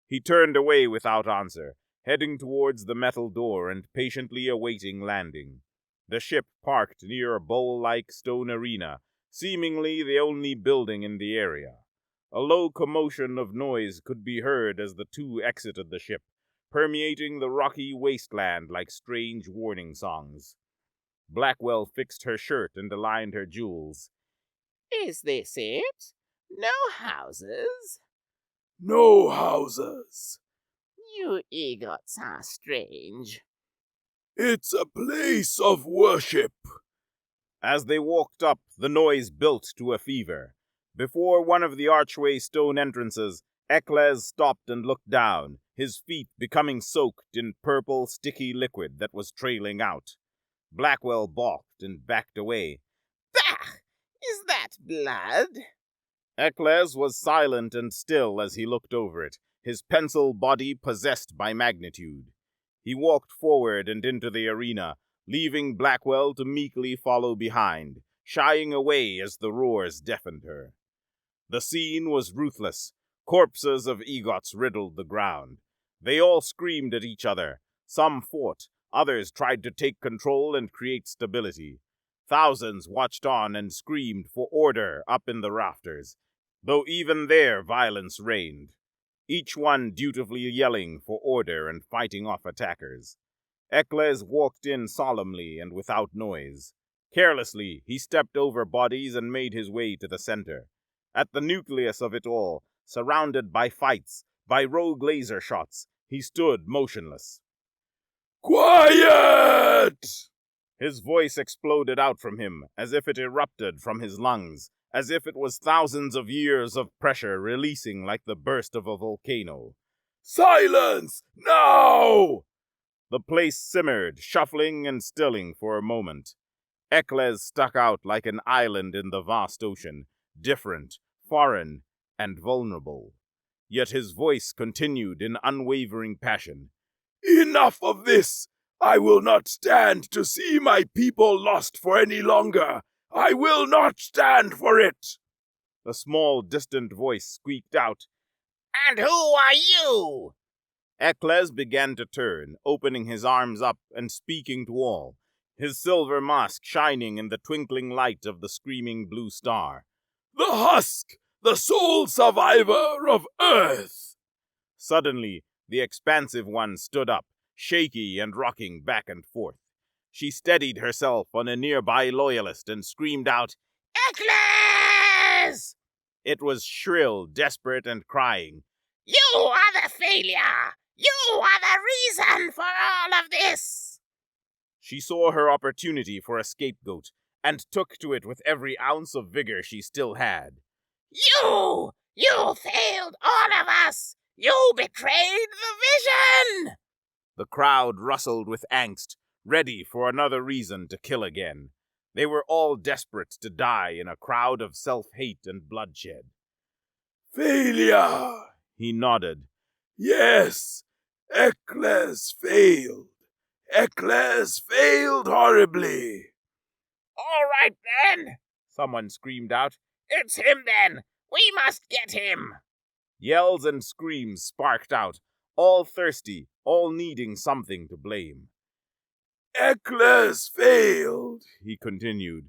He turned away without answer, heading towards the metal door and patiently awaiting landing. The ship parked near a bowl-like stone arena, seemingly the only building in the area. A low commotion of noise could be heard as the two exited the ship, permeating the rocky wasteland like strange warning songs. Blackwell fixed her shirt and aligned her jewels. Is this it? No houses? No houses. You EGOTs are strange. It's a place of worship. As they walked up, the noise built to a fever. Before one of the archway stone entrances, Eccles stopped and looked down, his feet becoming soaked in purple, sticky liquid that was trailing out. Blackwell balked and backed away. Bah! Is that blood? Eccles was silent and still as he looked over it, his pencil body possessed by magnitude. He walked forward and into the arena, leaving Blackwell to meekly follow behind, shying away as the roars deafened her. The scene was ruthless. Corpses of EGOTs riddled the ground. They all screamed at each other. Some fought, others tried to take control and create stability. Thousands watched on and screamed for order up in the rafters, though even there violence reigned, each one dutifully yelling for order and fighting off attackers. Eccles walked in solemnly and without noise. Carelessly, he stepped over bodies and made his way to the center. At the nucleus of it all, surrounded by fights, by rogue laser shots, he stood motionless. Quiet! His voice exploded out from him, as if it erupted from his lungs, as if it was thousands of years of pressure releasing like the burst of a volcano. Silence! Now! The place simmered, shuffling and stilling for a moment. Eccles stuck out like an island in the vast ocean, different, foreign, and vulnerable. Yet his voice continued in unwavering passion. Enough of this! I will not stand to see my people lost for any longer! I will not stand for it! A small, distant voice squeaked out. And who are you? Ekles began to turn, opening his arms up and speaking to all, his silver mask shining in the twinkling light of the screaming blue star. The husk! The sole survivor of Earth! Suddenly, the expansive one stood up, shaky and rocking back and forth. She steadied herself on a nearby loyalist and screamed out, Ekles! It was shrill, desperate, and crying. You are the failure! You are the reason for all of this! She saw her opportunity for a scapegoat, and took to it with every ounce of vigor she still had. You! You failed all of us! You betrayed the vision! The crowd rustled with angst, ready for another reason to kill again. They were all desperate to die in a crowd of self-hate and bloodshed. Failure! He nodded. Yes, Ekles failed. Ekles failed horribly. All right, then, someone screamed out. It's him, then! We must get him! Yells and screams sparked out, all thirsty, all needing something to blame. Ekles failed, he continued.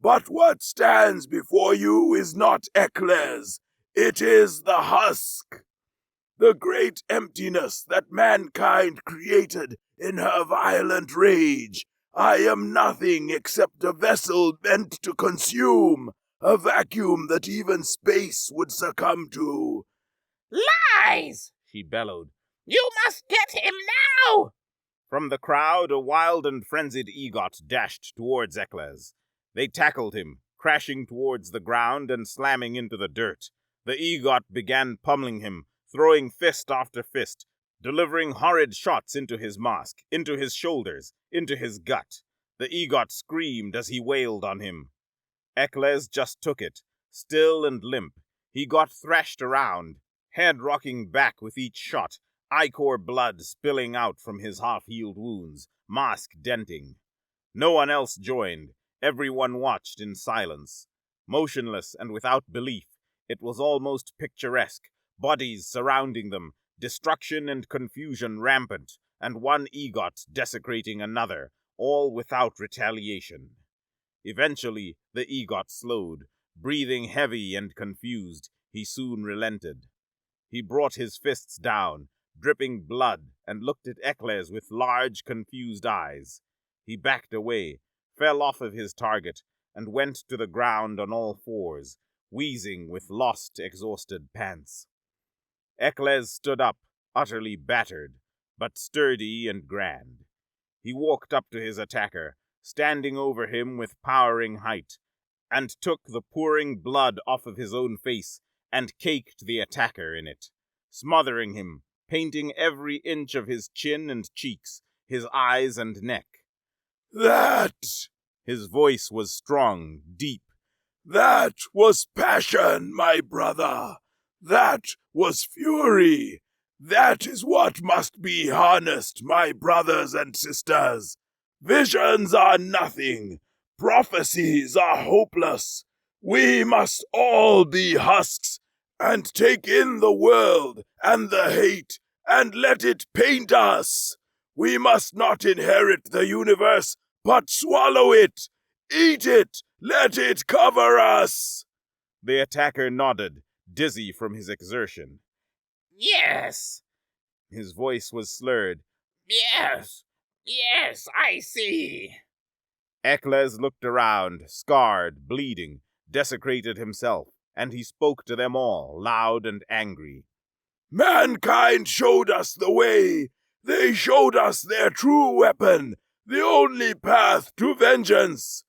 But what stands before you is not Ekles. It is the husk. The great emptiness that mankind created in her violent rage. I am nothing except a vessel meant to consume, a vacuum that even space would succumb to. Lies! She bellowed. You must get him now! From the crowd, a wild and frenzied EGOT dashed towards Ekles. They tackled him, crashing towards the ground and slamming into the dirt. The EGOT began pummeling him, throwing fist after fist, delivering horrid shots into his mask, into his shoulders, into his gut. The EGOT screamed as he wailed on him. Ekles just took it, still and limp. He got thrashed around, head rocking back with each shot, ichor blood spilling out from his half-healed wounds, mask denting. No one else joined. Everyone watched in silence. Motionless and without belief, it was almost picturesque, bodies surrounding them, destruction and confusion rampant, and one EGOT desecrating another, all without retaliation. Eventually, the EGOT slowed. Breathing heavy and confused, he soon relented. He brought his fists down, dripping blood, and looked at Ekles with large, confused eyes. He backed away, fell off of his target, and went to the ground on all fours, wheezing with lost, exhausted pants. Ekles stood up, utterly battered, but sturdy and grand. He walked up to his attacker, standing over him with powering height, and took the pouring blood off of his own face and caked the attacker in it, smothering him, painting every inch of his chin and cheeks, his eyes and neck. That! His voice was strong, deep. That was passion, my brother. That was fury. That is what must be harnessed, my brothers and sisters. Visions are nothing. Prophecies are hopeless. We must all be husks and take in the world and the hate and let it paint us. We must not inherit the universe, but swallow it. Eat it. Let it cover us. The attacker nodded, dizzy from his exertion. Yes. His voice was slurred. Yes, I see. Ekles looked around, scarred, bleeding, desecrated himself, and he spoke to them all, loud and angry. Mankind showed us the way. They showed us their true weapon, the only path to vengeance.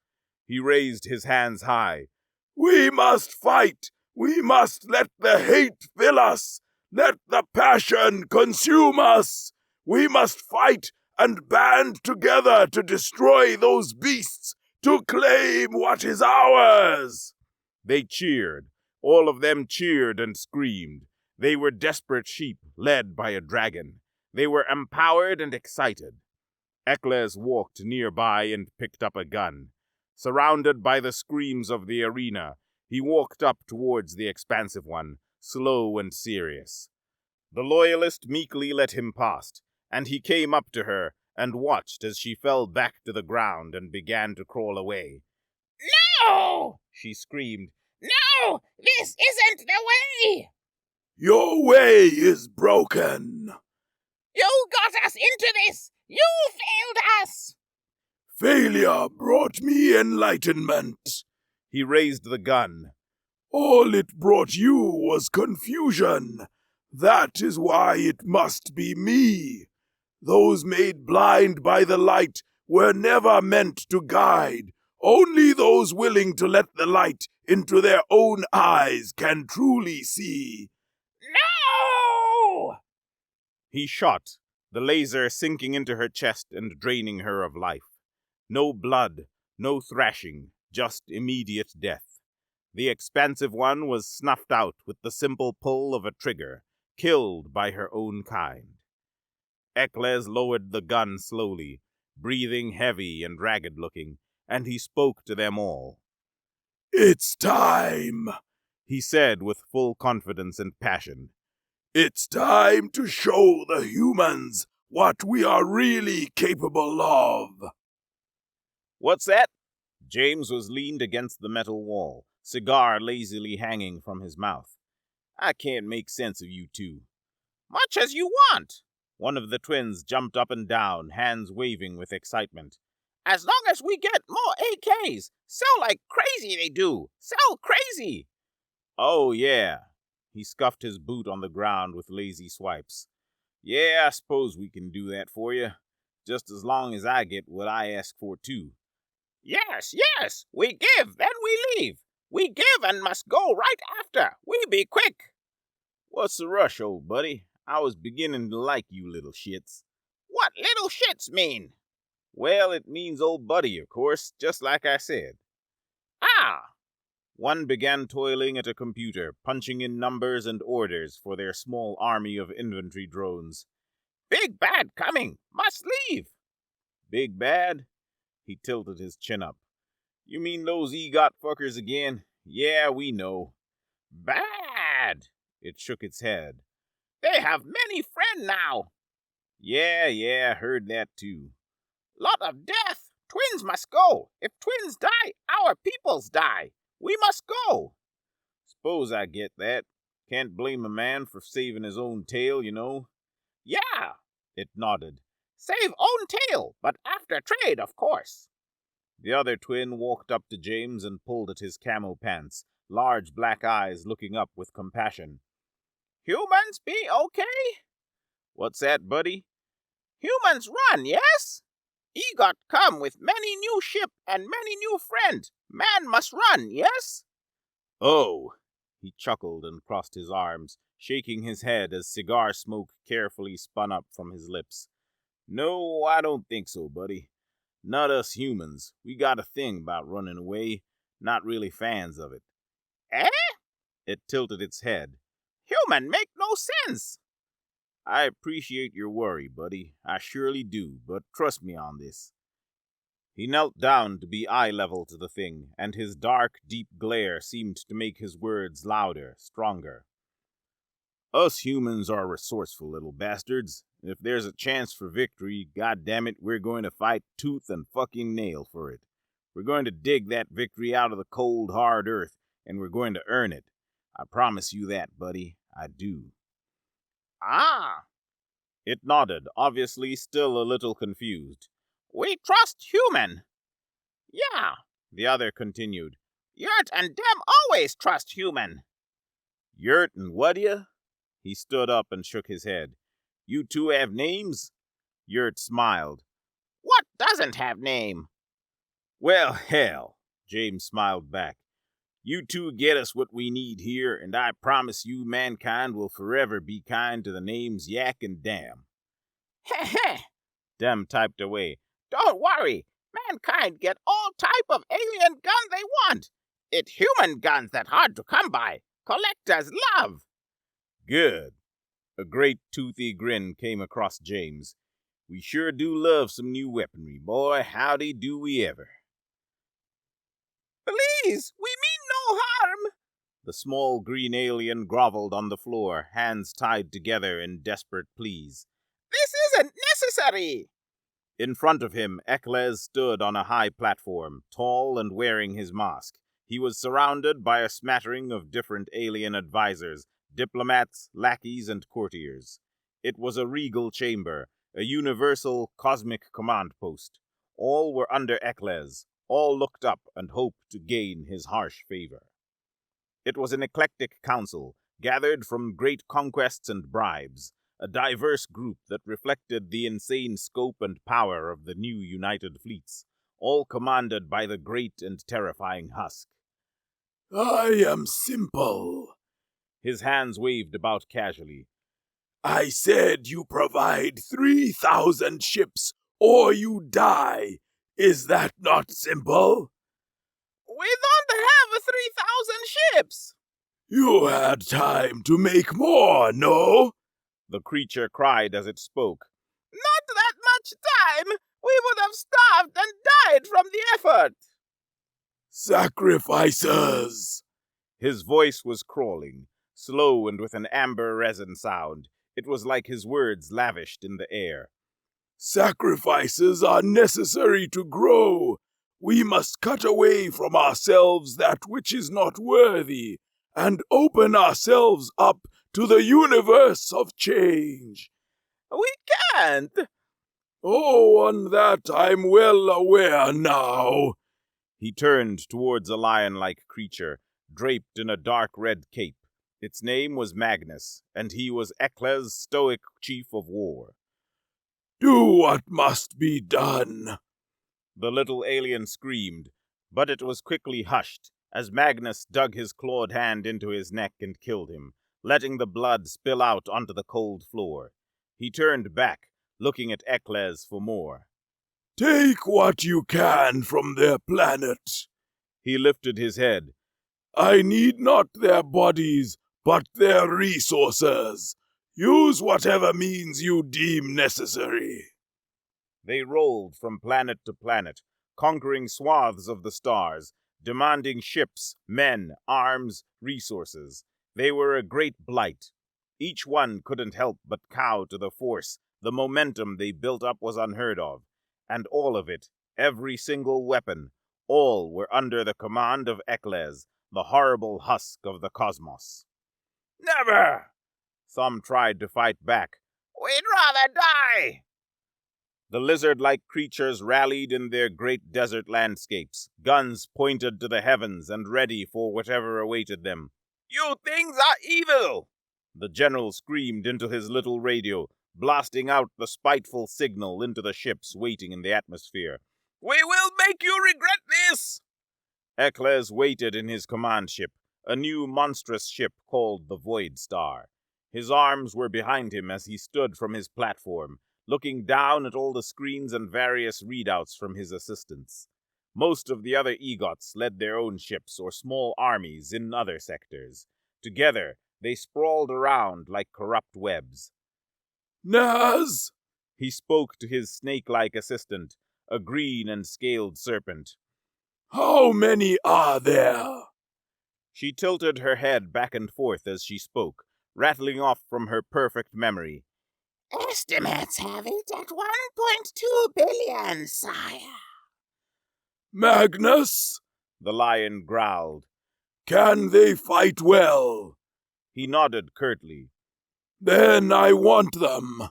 He raised his hands high. We must fight. We must let the hate fill us. Let the passion consume us. We must fight and band together to destroy those beasts, to claim what is ours. They cheered. All of them cheered and screamed. They were desperate sheep led by a dragon. They were empowered and excited. Ekles walked nearby and picked up a gun. Surrounded by the screams of the arena, he walked up towards the expansive one, slow and serious. The loyalist meekly let him past, and he came up to her and watched as she fell back to the ground and began to crawl away. No! She screamed. No! This isn't the way! Your way is broken. You got us into this! You failed us! Failure brought me enlightenment. He raised the gun. All it brought you was confusion. That is why it must be me. Those made blind by the light were never meant to guide. Only those willing to let the light into their own eyes can truly see. No! He shot, the laser sinking into her chest and draining her of life. No blood, no thrashing, just immediate death. The expansive one was snuffed out with the simple pull of a trigger, killed by her own kind. Ekles lowered the gun slowly, breathing heavy and ragged-looking, and he spoke to them all. It's time, He said with full confidence and passion. It's time to show the humans what we are really capable of. What's that? James was leaned against the metal wall, cigar lazily hanging from his mouth. I can't make sense of you two. Much as you want. One of the twins jumped up and down, hands waving with excitement. As long as we get more AKs. Sell like crazy they do. Sell crazy. Oh, yeah. He scuffed his boot on the ground with lazy swipes. Yeah, I suppose we can do that for you. Just as long as I get what I ask for, too. Yes, yes. We give, then we leave. We give and must go right after. We be quick. What's the rush, old buddy? I was beginning to like you little shits. What little shits mean? Well, it means old buddy, of course, just like I said. Ah! One began toiling at a computer, punching in numbers and orders for their small army of infantry drones. Big bad coming. Must leave. Big bad? He tilted his chin up. You mean those EGOT fuckers again? Yeah, we know. Bad. It shook its head. They have many friend now. Yeah, heard that too. Lot of death. Twins must go. If twins die, our peoples die. We must go. Suppose I get that. Can't blame a man for saving his own tail, you know. Yeah. It nodded. Save own tail, but after trade, of course. The other twin walked up to James and pulled at his camo pants, large black eyes looking up with compassion. Humans be okay? What's that, buddy? Humans run, yes? EGOT come with many new ship and many new friend. Man must run, yes? Oh! He chuckled and crossed his arms, shaking his head as cigar smoke carefully spun up from his lips. No, I don't think so, buddy. Not us humans. We got a thing about running away. Not really fans of it. Eh? It tilted its head. Human make no sense. I appreciate your worry, buddy. I surely do, but trust me on this. He knelt down to be eye level to the thing, and his dark, deep glare seemed to make his words louder, stronger. Us humans are resourceful little bastards. If there's a chance for victory, goddammit, we're going to fight tooth and fucking nail for it. We're going to dig that victory out of the cold, hard earth, and we're going to earn it. I promise you that, buddy. I do. Ah! It nodded, obviously still a little confused. We trust human. Yeah, the other continued. Yurt and them always trust human. Yurt and what ya? He stood up and shook his head. You two have names? Yurt smiled. What doesn't have name? Well, hell, James smiled back. You two get us what we need here, and I promise you mankind will forever be kind to the names Yak and Dam. Heh heh. Dam typed away. Don't worry. Mankind get all type of alien gun they want. It human guns that hard to come by. Collectors love. Good. A great toothy grin came across James. We sure do love some new weaponry, boy. Howdy do we ever. Please, we mean no harm. The small green alien groveled on the floor, hands tied together in desperate pleas. This isn't necessary! In front of him, Ekles stood on a high platform, tall and wearing his mask. He was surrounded by a smattering of different alien advisors, diplomats, lackeys, and courtiers. It was a regal chamber, a universal cosmic command post. All were under Ekles, all looked up and hoped to gain his harsh favor. It was an eclectic council, gathered from great conquests and bribes, a diverse group that reflected the insane scope and power of the new united fleets, all commanded by the great and terrifying Husk. I am simple. His hands waved about casually. I said you provide 3,000 ships or you die. Is that not simple? We don't have 3,000 ships! You had time to make more, no? The creature cried as it spoke. Not that much time! We would have starved and died from the effort! Sacrifices! His voice was crawling, slow and with an amber resin sound. It was like his words lavished in the air. Sacrifices are necessary to grow. We must cut away from ourselves that which is not worthy, and open ourselves up to the universe of change. We can't! Oh, on that I'm well aware now. He turned towards a lion-like creature, draped in a dark red cape. Its name was Magnus, and he was Ekles' stoic chief of war. Do what must be done. The little alien screamed, but it was quickly hushed as Magnus dug his clawed hand into his neck and killed him, letting the blood spill out onto the cold floor. He turned back, looking at Ekles for more. Take what you can from their planet. He lifted his head. I need not their bodies, but their resources. Use whatever means you deem necessary. They rolled from planet to planet, conquering swaths of the stars, demanding ships, men, arms, resources. They were a great blight. Each one couldn't help but cow to the force. The momentum they built up was unheard of. And all of it, every single weapon, all were under the command of Ekles, the horrible husk of the cosmos. Never! Some tried to fight back. We'd rather die! The lizard-like creatures rallied in their great desert landscapes, guns pointed to the heavens and ready for whatever awaited them. You things are evil! The general screamed into his little radio, blasting out the spiteful signal into the ships waiting in the atmosphere. We will make you regret this! Ekles waited in his command ship, a new monstrous ship called the Void Star. His arms were behind him as he stood from his platform, looking down at all the screens and various readouts from his assistants. Most of the other egots led their own ships or small armies in other sectors. Together, they sprawled around like corrupt webs. Naz! He spoke to his snake-like assistant, a green and scaled serpent. How many are there? She tilted her head back and forth as she spoke, rattling off from her perfect memory. Estimates have it at 1.2 billion, sire. Magnus? The lion growled. Can they fight well? He nodded curtly. Then I want them.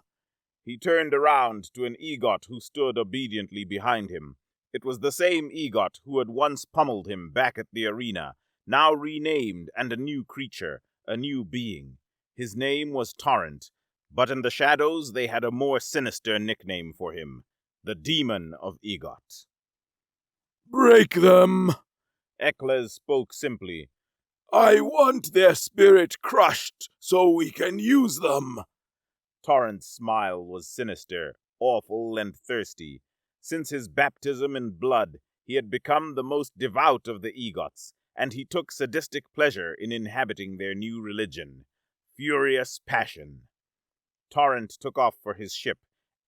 He turned around to an egot who stood obediently behind him. It was the same egot who had once pummeled him back at the arena, now renamed and a new creature, a new being. His name was Torrent, but in the shadows they had a more sinister nickname for him, the Demon of Egot. Break them. Ekles spoke simply. I want their spirit crushed so we can use them. Torrent's smile was sinister, awful, and thirsty. Since his baptism in blood, he had become the most devout of the egots, and he took sadistic pleasure in inhabiting their new religion. Furious passion. Torrent took off for his ship,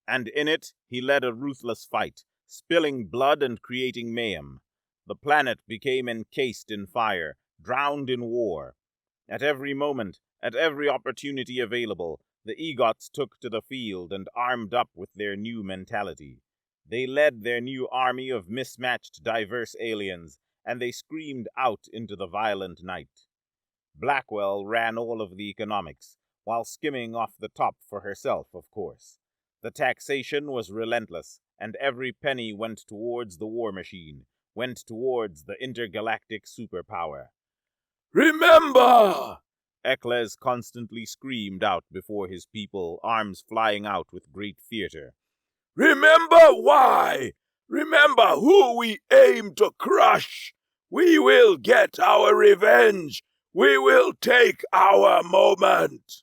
and in it he led a ruthless fight, spilling blood and creating mayhem. The planet became encased in fire, drowned in war. At every moment, at every opportunity available, the EGOTs took to the field and armed up with their new mentality. They led their new army of mismatched, diverse aliens, and they screamed out into the violent night. Blackwell ran all of the economics, while skimming off the top for herself, of course. The taxation was relentless, and every penny went towards the war machine, went towards the intergalactic superpower. Remember! Eccles constantly screamed out before his people, arms flying out with great theater. Remember why! Remember who we aim to crush! We will get our revenge! We will take our moment!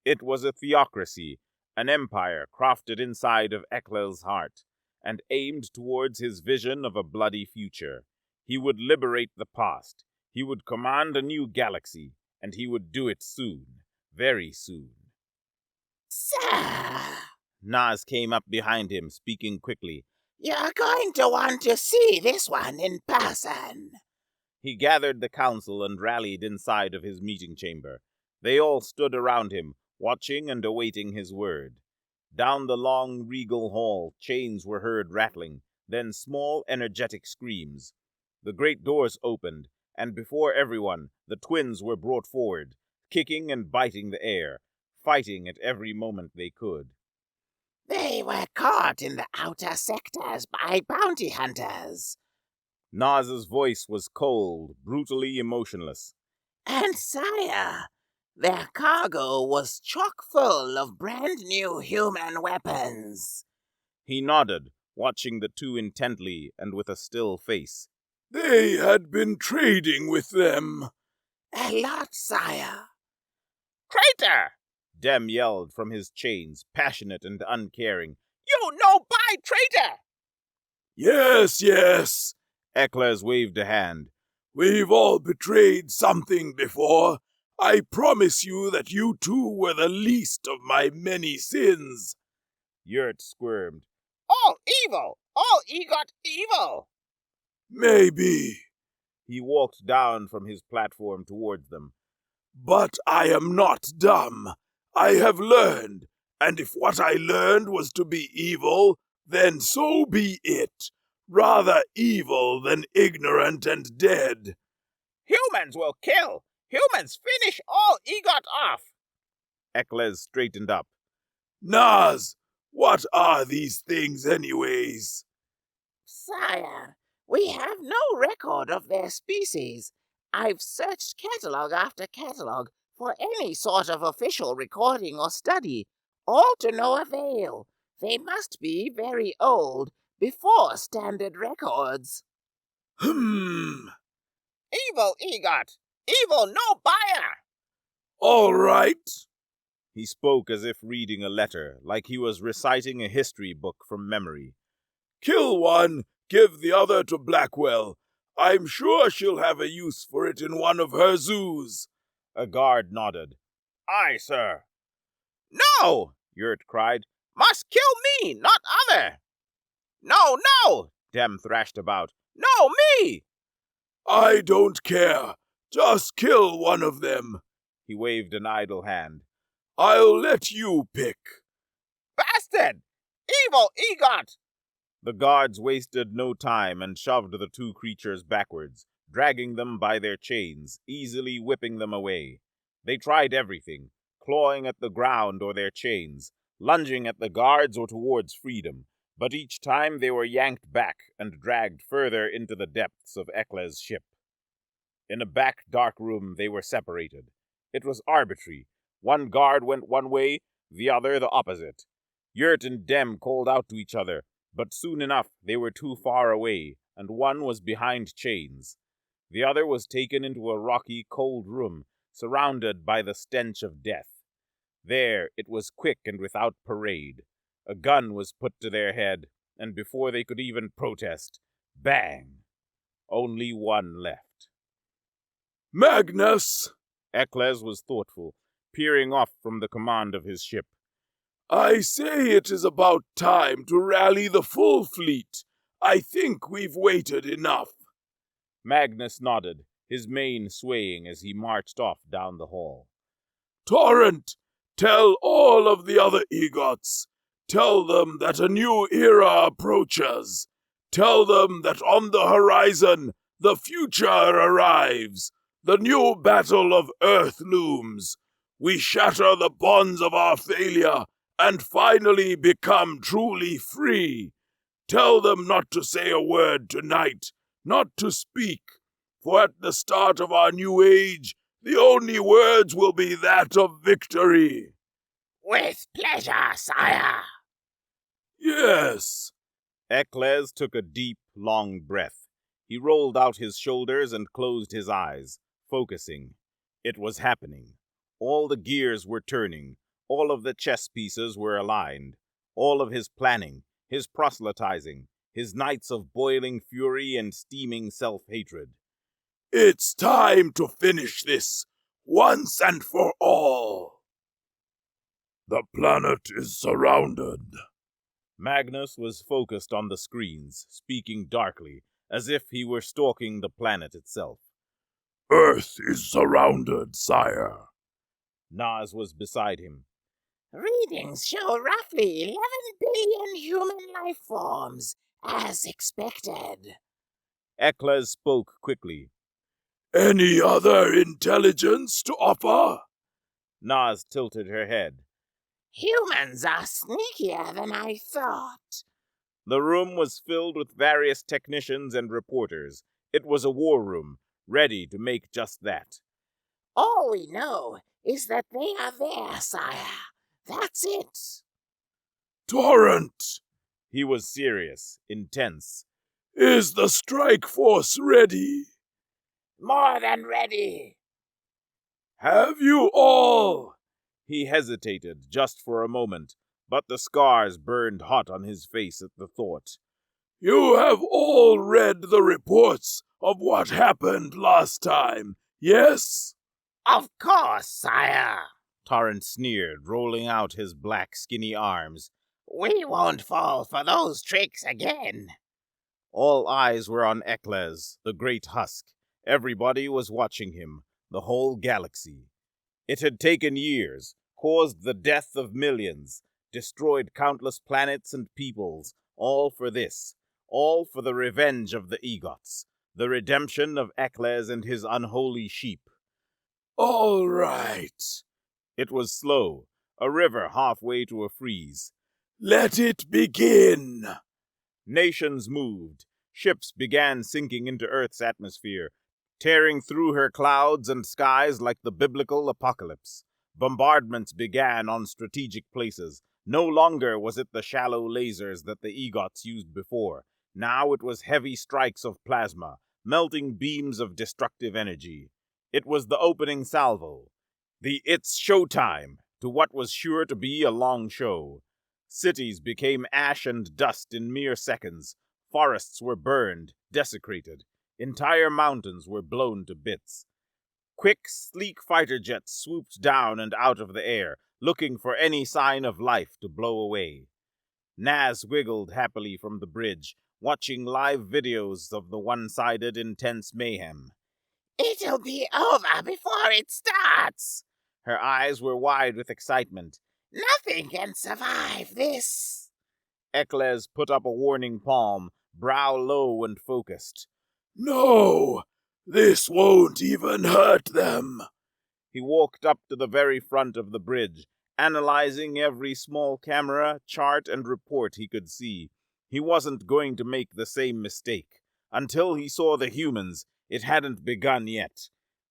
It was a theocracy, an empire crafted inside of Eccles' heart, and aimed towards his vision of a bloody future. He would liberate the past. He would command a new galaxy, and he would do it soon, very soon. Sir, Nas came up behind him, speaking quickly. you're going to want to see this one in person. He gathered the council and rallied inside of his meeting chamber. They all stood around him, watching and awaiting his word. Down the long, regal hall, chains were heard rattling, then small, energetic screams. The great doors opened, and before everyone, the twins were brought forward, kicking and biting the air, fighting at every moment they could. They were caught in the outer sectors by bounty hunters. Nas's voice was cold, brutally emotionless. And sire, their cargo was chock full of brand new human weapons. He nodded, watching the two intently and with a still face. They had been trading with them. A lot, sire. Traitor! Dem yelled from his chains, passionate and uncaring. You no-buy traitor! Yes, yes. Eccles waved a hand. We've all betrayed something before. I promise you that you two were the least of my many sins. Yurt squirmed. All evil! All EGOT evil! Maybe. He walked down from his platform towards them. But I am not dumb. I have learned, and if what I learned was to be evil, then so be it. Rather evil than ignorant and dead. Humans will kill! Humans finish all EGOT off! Eccles straightened up. Nas, what are these things anyways? Sire, we have no record of their species. I've searched catalog after catalog for any sort of official recording or study, all to no avail. They must be very old, before standard records. Evil EGOT! Evil no buyer! All right. He spoke as if reading a letter, like he was reciting a history book from memory. Kill one, give the other to Blackwell. I'm sure she'll have a use for it in one of her zoos. A guard nodded. Aye, sir. No! Yurt cried. Must kill me, not other! No, no! Dem thrashed about. No, me! I don't care. Just kill one of them. He waved an idle hand. I'll let you pick. Bastard! Evil EGOT! The guards wasted no time and shoved the two creatures backwards, dragging them by their chains, easily whipping them away. They tried everything, clawing at the ground or their chains, lunging at the guards or towards freedom, but each time they were yanked back and dragged further into the depths of Eccles' ship. In a back dark room they were separated. It was arbitrary. One guard went one way, the other the opposite. Yurt and Dem called out to each other, but soon enough they were too far away, and one was behind chains. The other was taken into a rocky, cold room, surrounded by the stench of death. There it was quick and without parade. A gun was put to their head, and before they could even protest, bang! Only one left. Magnus! Eccles was thoughtful, peering off from the command of his ship. I say it is about time to rally the full fleet. I think we've waited enough. Magnus nodded. his mane swaying as he marched off down the hall. Torrent, tell all of the other egots. Tell them that a new era approaches. Tell them that on the horizon, the future arrives. The new battle of Earth looms. We shatter the bonds of our failure and finally become truly free. Tell them not to say a word tonight, not to speak, for at the start of our new age, the only words will be that of victory. With pleasure, sire. Yes. Eccles took a deep, long breath. He rolled out his shoulders and closed his eyes, focusing. It was happening. All the gears were turning. All of the chess pieces were aligned. All of his planning, his proselytizing, his nights of boiling fury and steaming self-hatred. It's time to finish this, once and for all. The planet is surrounded. Magnus was focused on the screens, speaking darkly, as if he were stalking the planet itself. Earth is surrounded, sire. Nas was beside him. Readings show roughly 11 billion human life forms, as expected. Eccles spoke quickly. Any other intelligence to offer? Nas tilted her head. Humans are sneakier than I thought. The room was filled with various technicians and reporters. It was a war room, ready to make just that. All we know is that they are there, sire. That's it. Torrent! He was serious, intense. Is the strike force ready? More than ready. Have you all? He hesitated just for a moment, but the scars burned hot on his face at the thought. You have all read the reports of what happened last time, yes? Of course, sire. Torrent sneered, rolling out his black, skinny arms. We won't fall for those tricks again. All eyes were on Eccles, the great husk. Everybody was watching him, the whole galaxy. It had taken years, caused the death of millions, destroyed countless planets and peoples, all for this, all for the revenge of the egots, the redemption of Eccles and his unholy sheep. All right. It was slow, a river halfway to a freeze. Let it begin. Nations moved. Ships began sinking into Earth's atmosphere, tearing through her clouds and skies like the biblical apocalypse. Bombardments began on strategic places. No longer was it the shallow lasers that the egots used before. Now it was heavy strikes of plasma, melting beams of destructive energy. It was the opening salvo. The "it's showtime" to what was sure to be a long show. Cities became ash and dust in mere seconds. Forests were burned, desecrated. Entire mountains were blown to bits. Quick, sleek fighter jets swooped down and out of the air, looking for any sign of life to blow away. Naz wiggled happily from the bridge, watching live videos of the one-sided, intense mayhem. It'll be over before it starts. Her eyes were wide with excitement. Nothing can survive this. Eccles put up a warning palm, brow low and focused. No, this won't even hurt them. He walked up to the very front of the bridge, analyzing every small camera, chart, and report he could see. He wasn't going to make the same mistake. Until he saw the humans, it hadn't begun yet.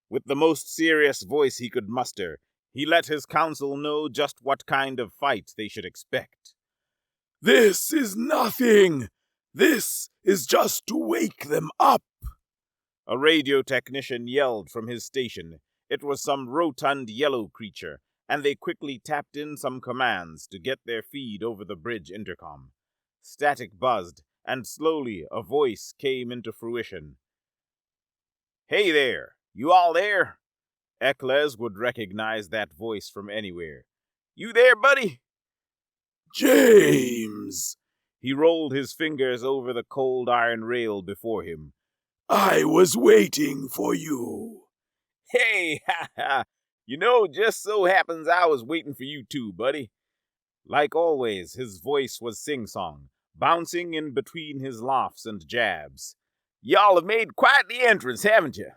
With the most serious voice he could muster, he let his council know just what kind of fight they should expect. This is nothing. This is just to wake them up. A radio technician yelled from his station. It was some rotund yellow creature, and they quickly tapped in some commands to get their feed over the bridge intercom. Static buzzed, and slowly a voice came into fruition. "Hey there! You all there?" Eccles would recognize that voice from anywhere. "You there, buddy?" James! He rolled his fingers over the cold iron rail before him. I was waiting for you. Hey, ha ha. Just so happens I was waiting for you too, buddy. Like always, his voice was sing-song, bouncing in between his laughs and jabs. Y'all have made quite the entrance, haven't you?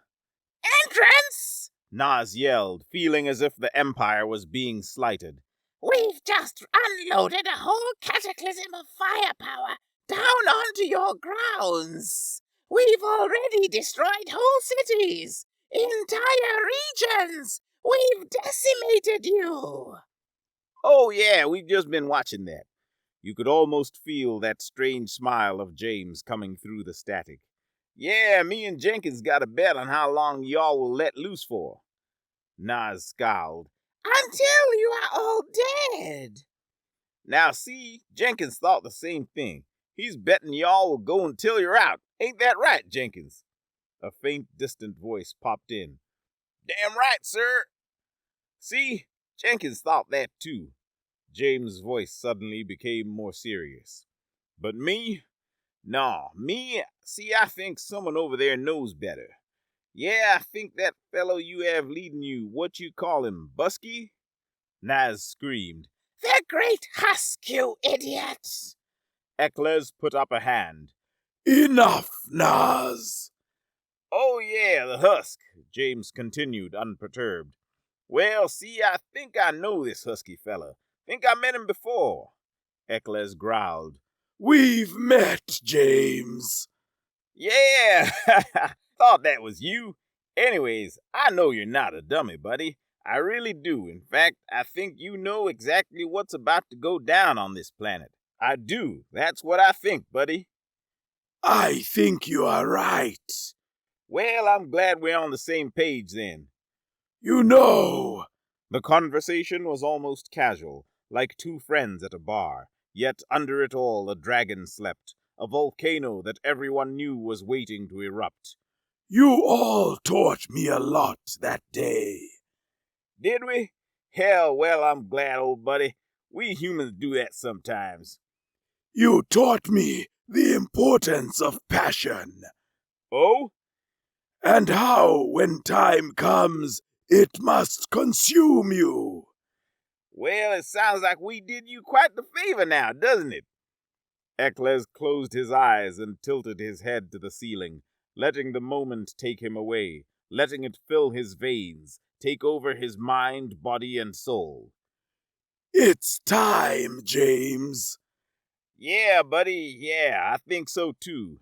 Entrance? Nas yelled, feeling as if the Empire was being slighted. We've just unloaded a whole cataclysm of firepower down onto your grounds. We've already destroyed whole cities, entire regions. We've decimated you. Oh yeah, we've just been watching that. You could almost feel that strange smile of James coming through the static. Yeah, me and Jenkins got a bet on how long y'all will let loose for. Nas scowled. Until you are all dead. Now see, Jenkins thought the same thing. He's betting y'all will go until you're out. Ain't that right, Jenkins? A faint, distant voice popped in. Damn right, sir. See, Jenkins thought that too. James' voice suddenly became more serious. But me? No, see, I think someone over there knows better. Yeah, I think that fellow you have leading you, what you call him, Busky? Naz screamed. The great husk, you idiot! Eccles put up a hand. Enough, Nas. Oh yeah, the husk, James continued, unperturbed. Well, see, I think I know this husky fella. Think I met him before. Eccles growled. We've met, James. Yeah, thought that was you. Anyways, I know you're not a dummy, buddy. I really do. In fact, I think you know exactly what's about to go down on this planet. I do. That's what I think, buddy. I think you are right. Well, I'm glad we're on the same page then. You know. The conversation was almost casual, like two friends at a bar, yet under it all a dragon slept, a volcano that everyone knew was waiting to erupt. You all taught me a lot that day. Did we? Hell, well, I'm glad, old buddy. We humans do that sometimes. You taught me the importance of passion. Oh? And how, when time comes, it must consume you. Well, it sounds like we did you quite the favor now, doesn't it? Eccles closed his eyes and tilted his head to the ceiling, letting the moment take him away, letting it fill his veins, take over his mind, body, and soul. It's time, James. Yeah, buddy, yeah, I think so too.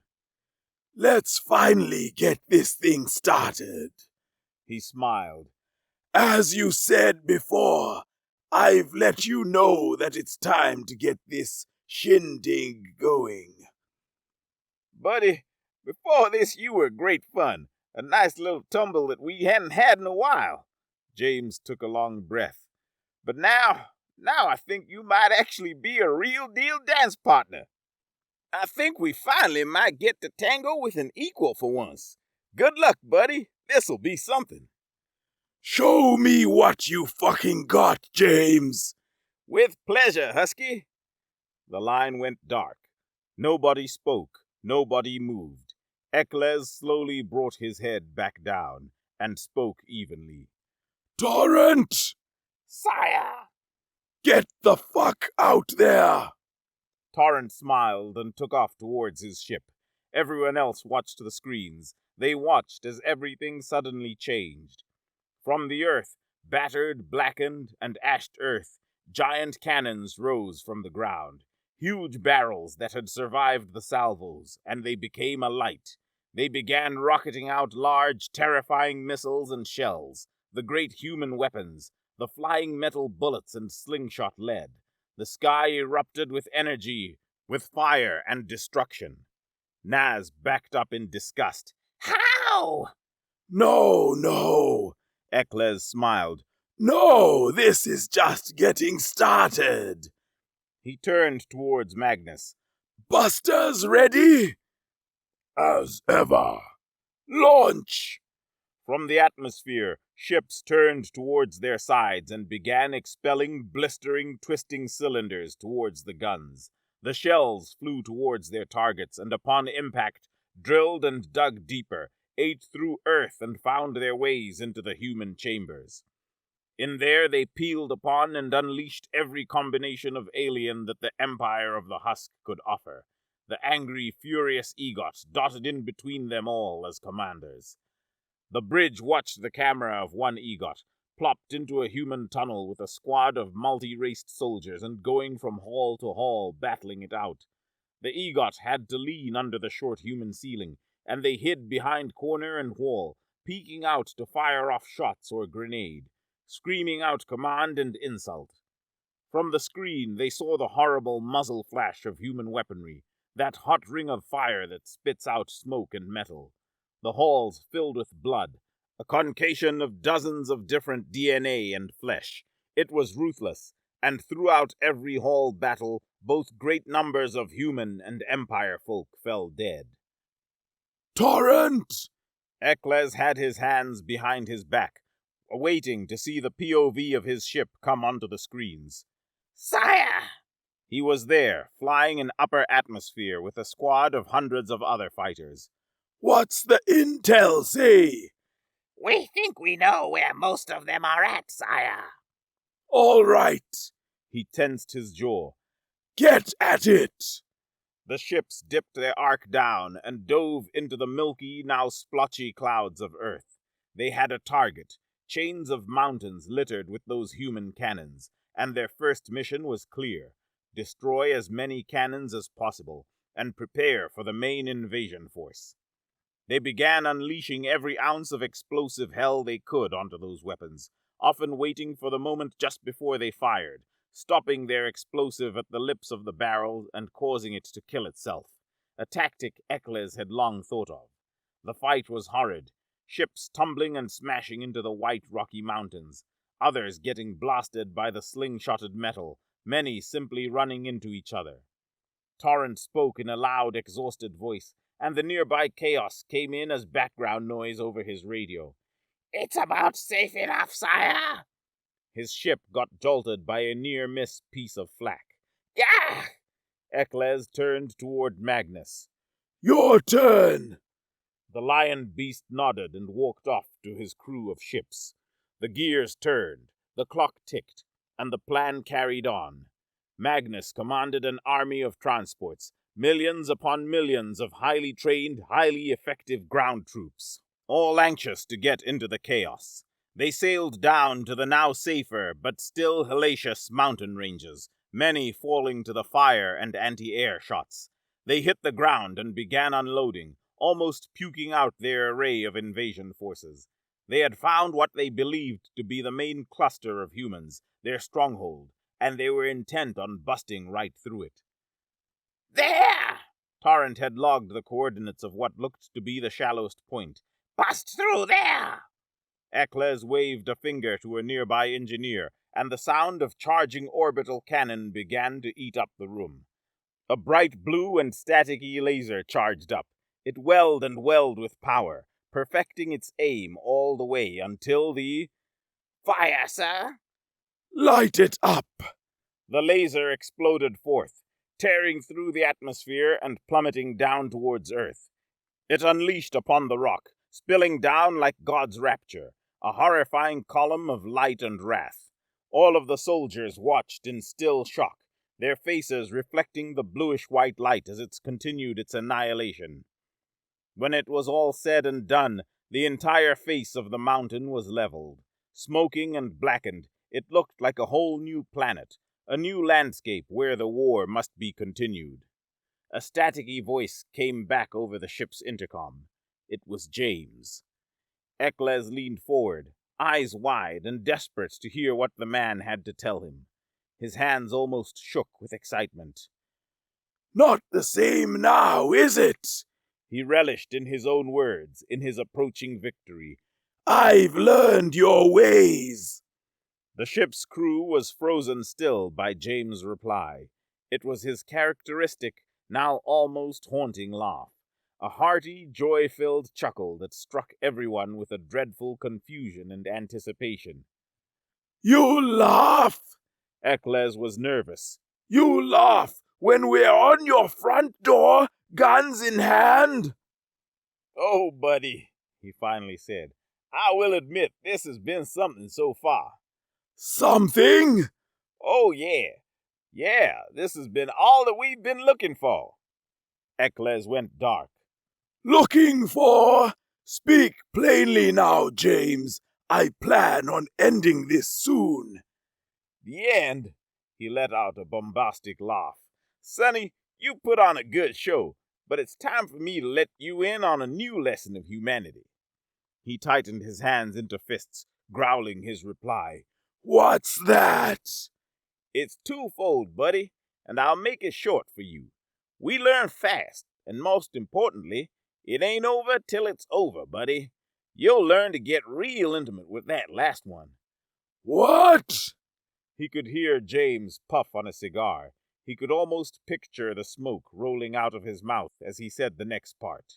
Let's finally get this thing started. He smiled. As you said before, I've let you know that it's time to get this shindig going. Buddy, before this you were great fun. A nice little tumble that we hadn't had in a while. James took a long breath. But now I think you might actually be a real deal dance partner. I think we finally might get to tango with an equal for once. Good luck, buddy. This'll be something. Show me what you fucking got, James. With pleasure, Husky. The line went dark. Nobody spoke. Nobody moved. Eccles slowly brought his head back down and spoke evenly. Torrent! Sire! Get the fuck out there! Torrent smiled and took off towards his ship. Everyone else watched the screens. They watched as everything suddenly changed. From the earth, battered, blackened, and ashed earth, giant cannons rose from the ground. Huge barrels that had survived the salvos, and they became alight. They began rocketing out large, terrifying missiles and shells, the great human weapons, the flying metal bullets and slingshot lead. The sky erupted with energy, with fire and destruction. Naz backed up in disgust. How? No. Eccles smiled. No, this is just getting started. He turned towards Magnus. Busters ready? As ever. Launch! From the atmosphere, ships turned towards their sides and began expelling blistering, twisting cylinders towards the guns. The shells flew towards their targets, and upon impact, drilled and dug deeper, ate through earth and found their ways into the human chambers. In there they peeled upon and unleashed every combination of alien that the Empire of the Husk could offer. The angry, furious EGOT dotted in between them all as commanders. The bridge watched the camera of one EGOT, plopped into a human tunnel with a squad of multi-raced soldiers and going from hall to hall battling it out. The EGOT had to lean under the short human ceiling, and they hid behind corner and wall, peeking out to fire off shots or grenade, screaming out command and insult. From the screen they saw the horrible muzzle flash of human weaponry, that hot ring of fire that spits out smoke and metal. The halls filled with blood, a concation of dozens of different DNA and flesh. It was ruthless, and throughout every hall battle, both great numbers of human and Empire folk fell dead. Torrent! Eccles had his hands behind his back, waiting to see the POV of his ship come onto the screens. Sire! He was there, flying in upper atmosphere with a squad of hundreds of other fighters. What's the intel say? We think we know where most of them are at, sire. All right. He tensed his jaw. Get at it! The ships dipped their arc down and dove into the milky, now splotchy clouds of Earth. They had a target, chains of mountains littered with those human cannons, and their first mission was clear. Destroy as many cannons as possible, and prepare for the main invasion force. They began unleashing every ounce of explosive hell they could onto those weapons, often waiting for the moment just before they fired, stopping their explosive at the lips of the barrel and causing it to kill itself, a tactic Eccles had long thought of. The fight was horrid, ships tumbling and smashing into the white rocky mountains, others getting blasted by the slingshotted metal, many simply running into each other. Torrent spoke in a loud, exhausted voice, and the nearby chaos came in as background noise over his radio. It's about safe enough, sire. His ship got jolted by a near-miss piece of flak. Gah! Eccles turned toward Magnus. Your turn! The lion beast nodded and walked off to his crew of ships. The gears turned, the clock ticked, and the plan carried on. Magnus commanded an army of transports, millions upon millions of highly trained, highly effective ground troops, all anxious to get into the chaos. They sailed down to the now safer but still hellacious mountain ranges, many falling to the fire and anti-air shots. They hit the ground and began unloading, almost puking out their array of invasion forces. They had found what they believed to be the main cluster of humans, their stronghold, and they were intent on busting right through it. There! Torrent had logged the coordinates of what looked to be the shallowest point. Bust through there! Eccles waved a finger to a nearby engineer, and the sound of charging orbital cannon began to eat up the room. A bright blue and staticky laser charged up. It welled and welled with power, perfecting its aim all the way until the... Fire, sir! Light it up! The laser exploded forth, tearing through the atmosphere and plummeting down towards Earth. It unleashed upon the rock, spilling down like God's rapture, a horrifying column of light and wrath. All of the soldiers watched in still shock, their faces reflecting the bluish-white light as it continued its annihilation. When it was all said and done, the entire face of the mountain was leveled. Smoking and blackened, it looked like a whole new planet, a new landscape where the war must be continued. A staticky voice came back over the ship's intercom. It was James. Eccles leaned forward, eyes wide and desperate to hear what the man had to tell him. His hands almost shook with excitement. Not the same now, is it? He relished in his own words, in his approaching victory. I've learned your ways. The ship's crew was frozen still by James' reply. It was his characteristic, now almost haunting laugh, a hearty, joy-filled chuckle that struck everyone with a dreadful confusion and anticipation. You laugh? Eccles was nervous. You laugh when we're on your front door, guns in hand? Oh, buddy, he finally said. I will admit this has been something so far. Something? Oh, yeah. Yeah, this has been all that we've been looking for. Eccles went dark. Looking for? Speak plainly now, James. I plan on ending this soon. The end? He let out a bombastic laugh. Sonny, you put on a good show, but it's time for me to let you in on a new lesson of humanity. He tightened his hands into fists, growling his reply. What's that? It's twofold, buddy, and I'll make it short for you. We learn fast, and most importantly, it ain't over till it's over, buddy. You'll learn to get real intimate with that last one. What? He could hear James puff on a cigar. He could almost picture the smoke rolling out of his mouth as he said the next part.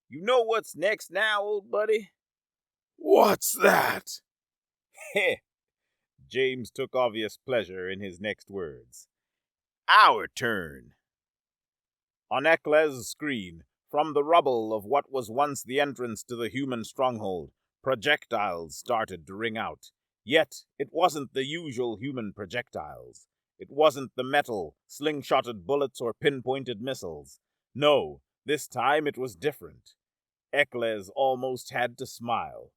You know what's next now, old buddy? What's that? Heh. James took obvious pleasure in his next words. Our turn. On Eccles' screen, from the rubble of what was once the entrance to the human stronghold, projectiles started to ring out. Yet it wasn't the usual human projectiles. It wasn't the metal, slingshotted bullets or pinpointed missiles. No, this time it was different. Eccles almost had to smile.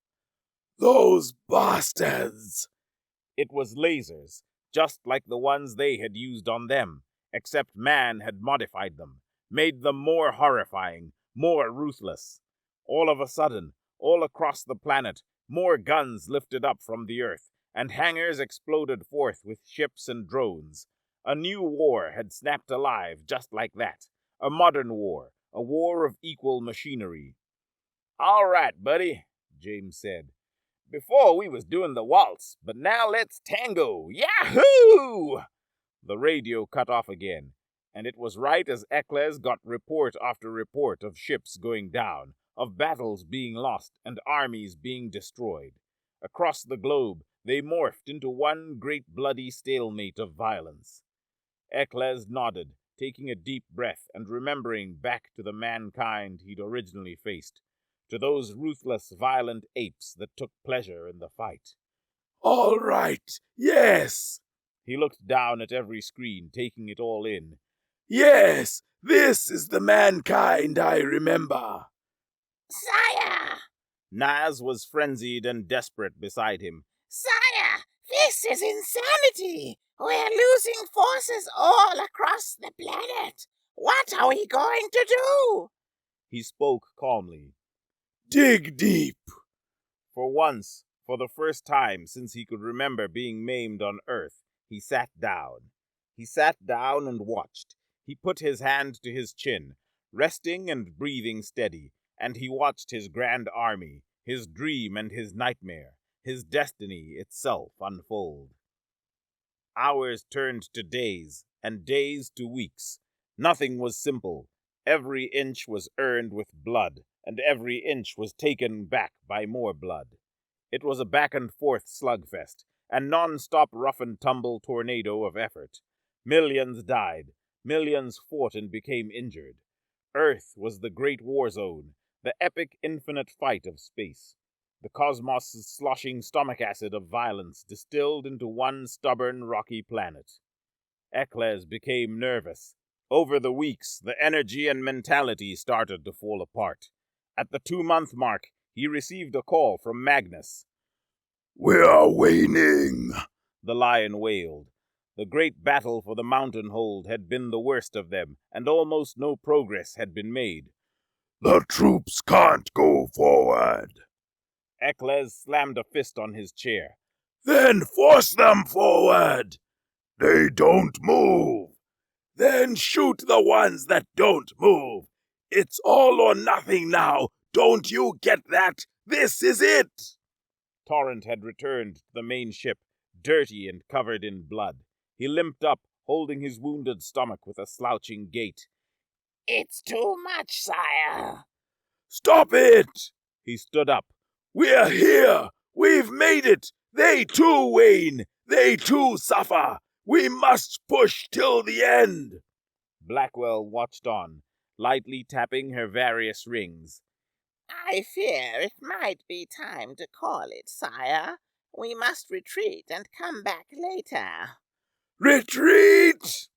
Those bastards! It was lasers, just like the ones they had used on them, except man had modified them, made them more horrifying, more ruthless. All of a sudden, all across the planet, more guns lifted up from the earth, and hangars exploded forth with ships and drones. A new war had snapped alive just like that. A modern war, a war of equal machinery. All right, buddy, James said. Before we was doing the waltz, but now let's tango. Yahoo! The radio cut off again, and it was right as Eccles got report after report of ships going down, of battles being lost and armies being destroyed. Across the globe, they morphed into one great bloody stalemate of violence. Eccles nodded, taking a deep breath and remembering back to the mankind he'd originally faced, to those ruthless, violent apes that took pleasure in the fight. All right, yes! He looked down at every screen, taking it all in. Yes, this is the mankind I remember. Sire! Naz was frenzied and desperate beside him. Sire, this is insanity! We're losing forces all across the planet. What are we going to do? He spoke calmly. Dig deep. For once, for the first time since he could remember being maimed on Earth, he sat down. He sat down and watched. He put his hand to his chin, resting and breathing steady, and he watched his grand army, his dream and his nightmare, his destiny itself unfold. Hours turned to days, and days to weeks. Nothing was simple. Every inch was earned with blood, and every inch was taken back by more blood. It was a back-and-forth slugfest, a non-stop rough-and-tumble tornado of effort. Millions died. Millions fought and became injured. Earth was the great war zone, the epic infinite fight of space. The cosmos' sloshing stomach acid of violence distilled into one stubborn, rocky planet. Eccles became nervous. Over the weeks, the energy and mentality started to fall apart. At the 2-month mark, he received a call from Magnus. We are waning, The lion wailed. The great battle for the mountain hold had been the worst of them, and almost no progress had been made. The troops can't go forward. Eccles slammed a fist on his chair. Then force them forward. They don't move. Then shoot the ones that don't move. It's all or nothing now. Don't you get that? This is it. Torrent had returned to the main ship, dirty and covered in blood. He limped up, holding his wounded stomach with a slouching gait. It's too much, sire. Stop it! He stood up. We're here. We've made it. They too wane. They too suffer. We must push till the end. Blackwell watched on, lightly tapping her various rings. I fear it might be time to call it, sire. We must retreat and come back later. Retreat!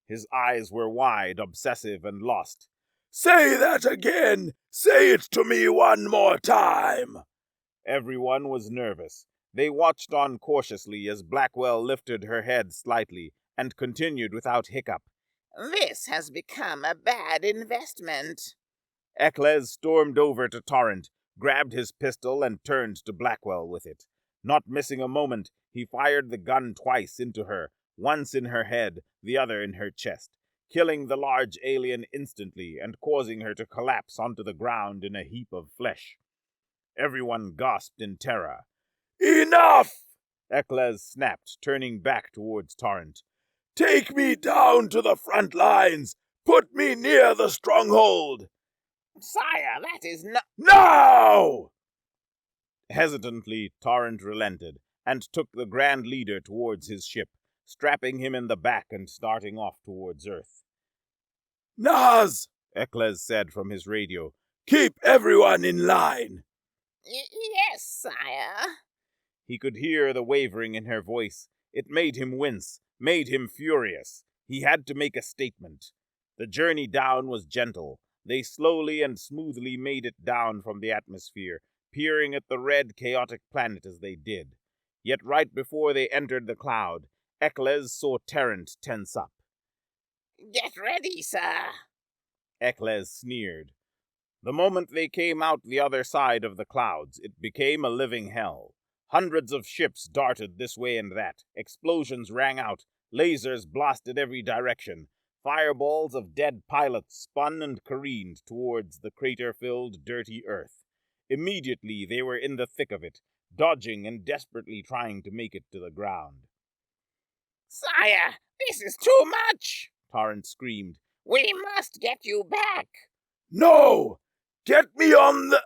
His eyes were wide, obsessive, and lost. Say that again! Say it to me one more time! Everyone was nervous. They watched on cautiously as Blackwell lifted her head slightly and continued without hiccup. This has become a bad investment. Eccles stormed over to Torrent, grabbed his pistol, and turned to Blackwell with it. Not missing a moment, he fired the gun twice into her, once in her head, the other in her chest, killing the large alien instantly and causing her to collapse onto the ground in a heap of flesh. Everyone gasped in terror. Enough! Eccles snapped, turning back towards Torrent. Take me down to the front lines! Put me near the stronghold! Sire, that is not... Now! Hesitantly, Torrent relented and took the Grand Leader towards his ship, strapping him in the back and starting off towards Earth. Nas, Eccles said from his radio. Keep everyone in line! Yes, sire. He could hear the wavering in her voice. It made him wince, made him furious. He had to make a statement. The journey down was gentle. They slowly and smoothly made it down from the atmosphere, peering at the red, chaotic planet as they did. Yet right before they entered the cloud, Eccles saw Torrent tense up. Get ready, sir. Eccles sneered. The moment they came out the other side of the clouds, it became a living hell. Hundreds of ships darted this way and that. Explosions rang out. Lasers blasted every direction. Fireballs of dead pilots spun and careened towards the crater-filled, dirty Earth. Immediately they were in the thick of it, dodging and desperately trying to make it to the ground. Sire, this is too much! Torrent screamed. We must get you back! No! Get me on the...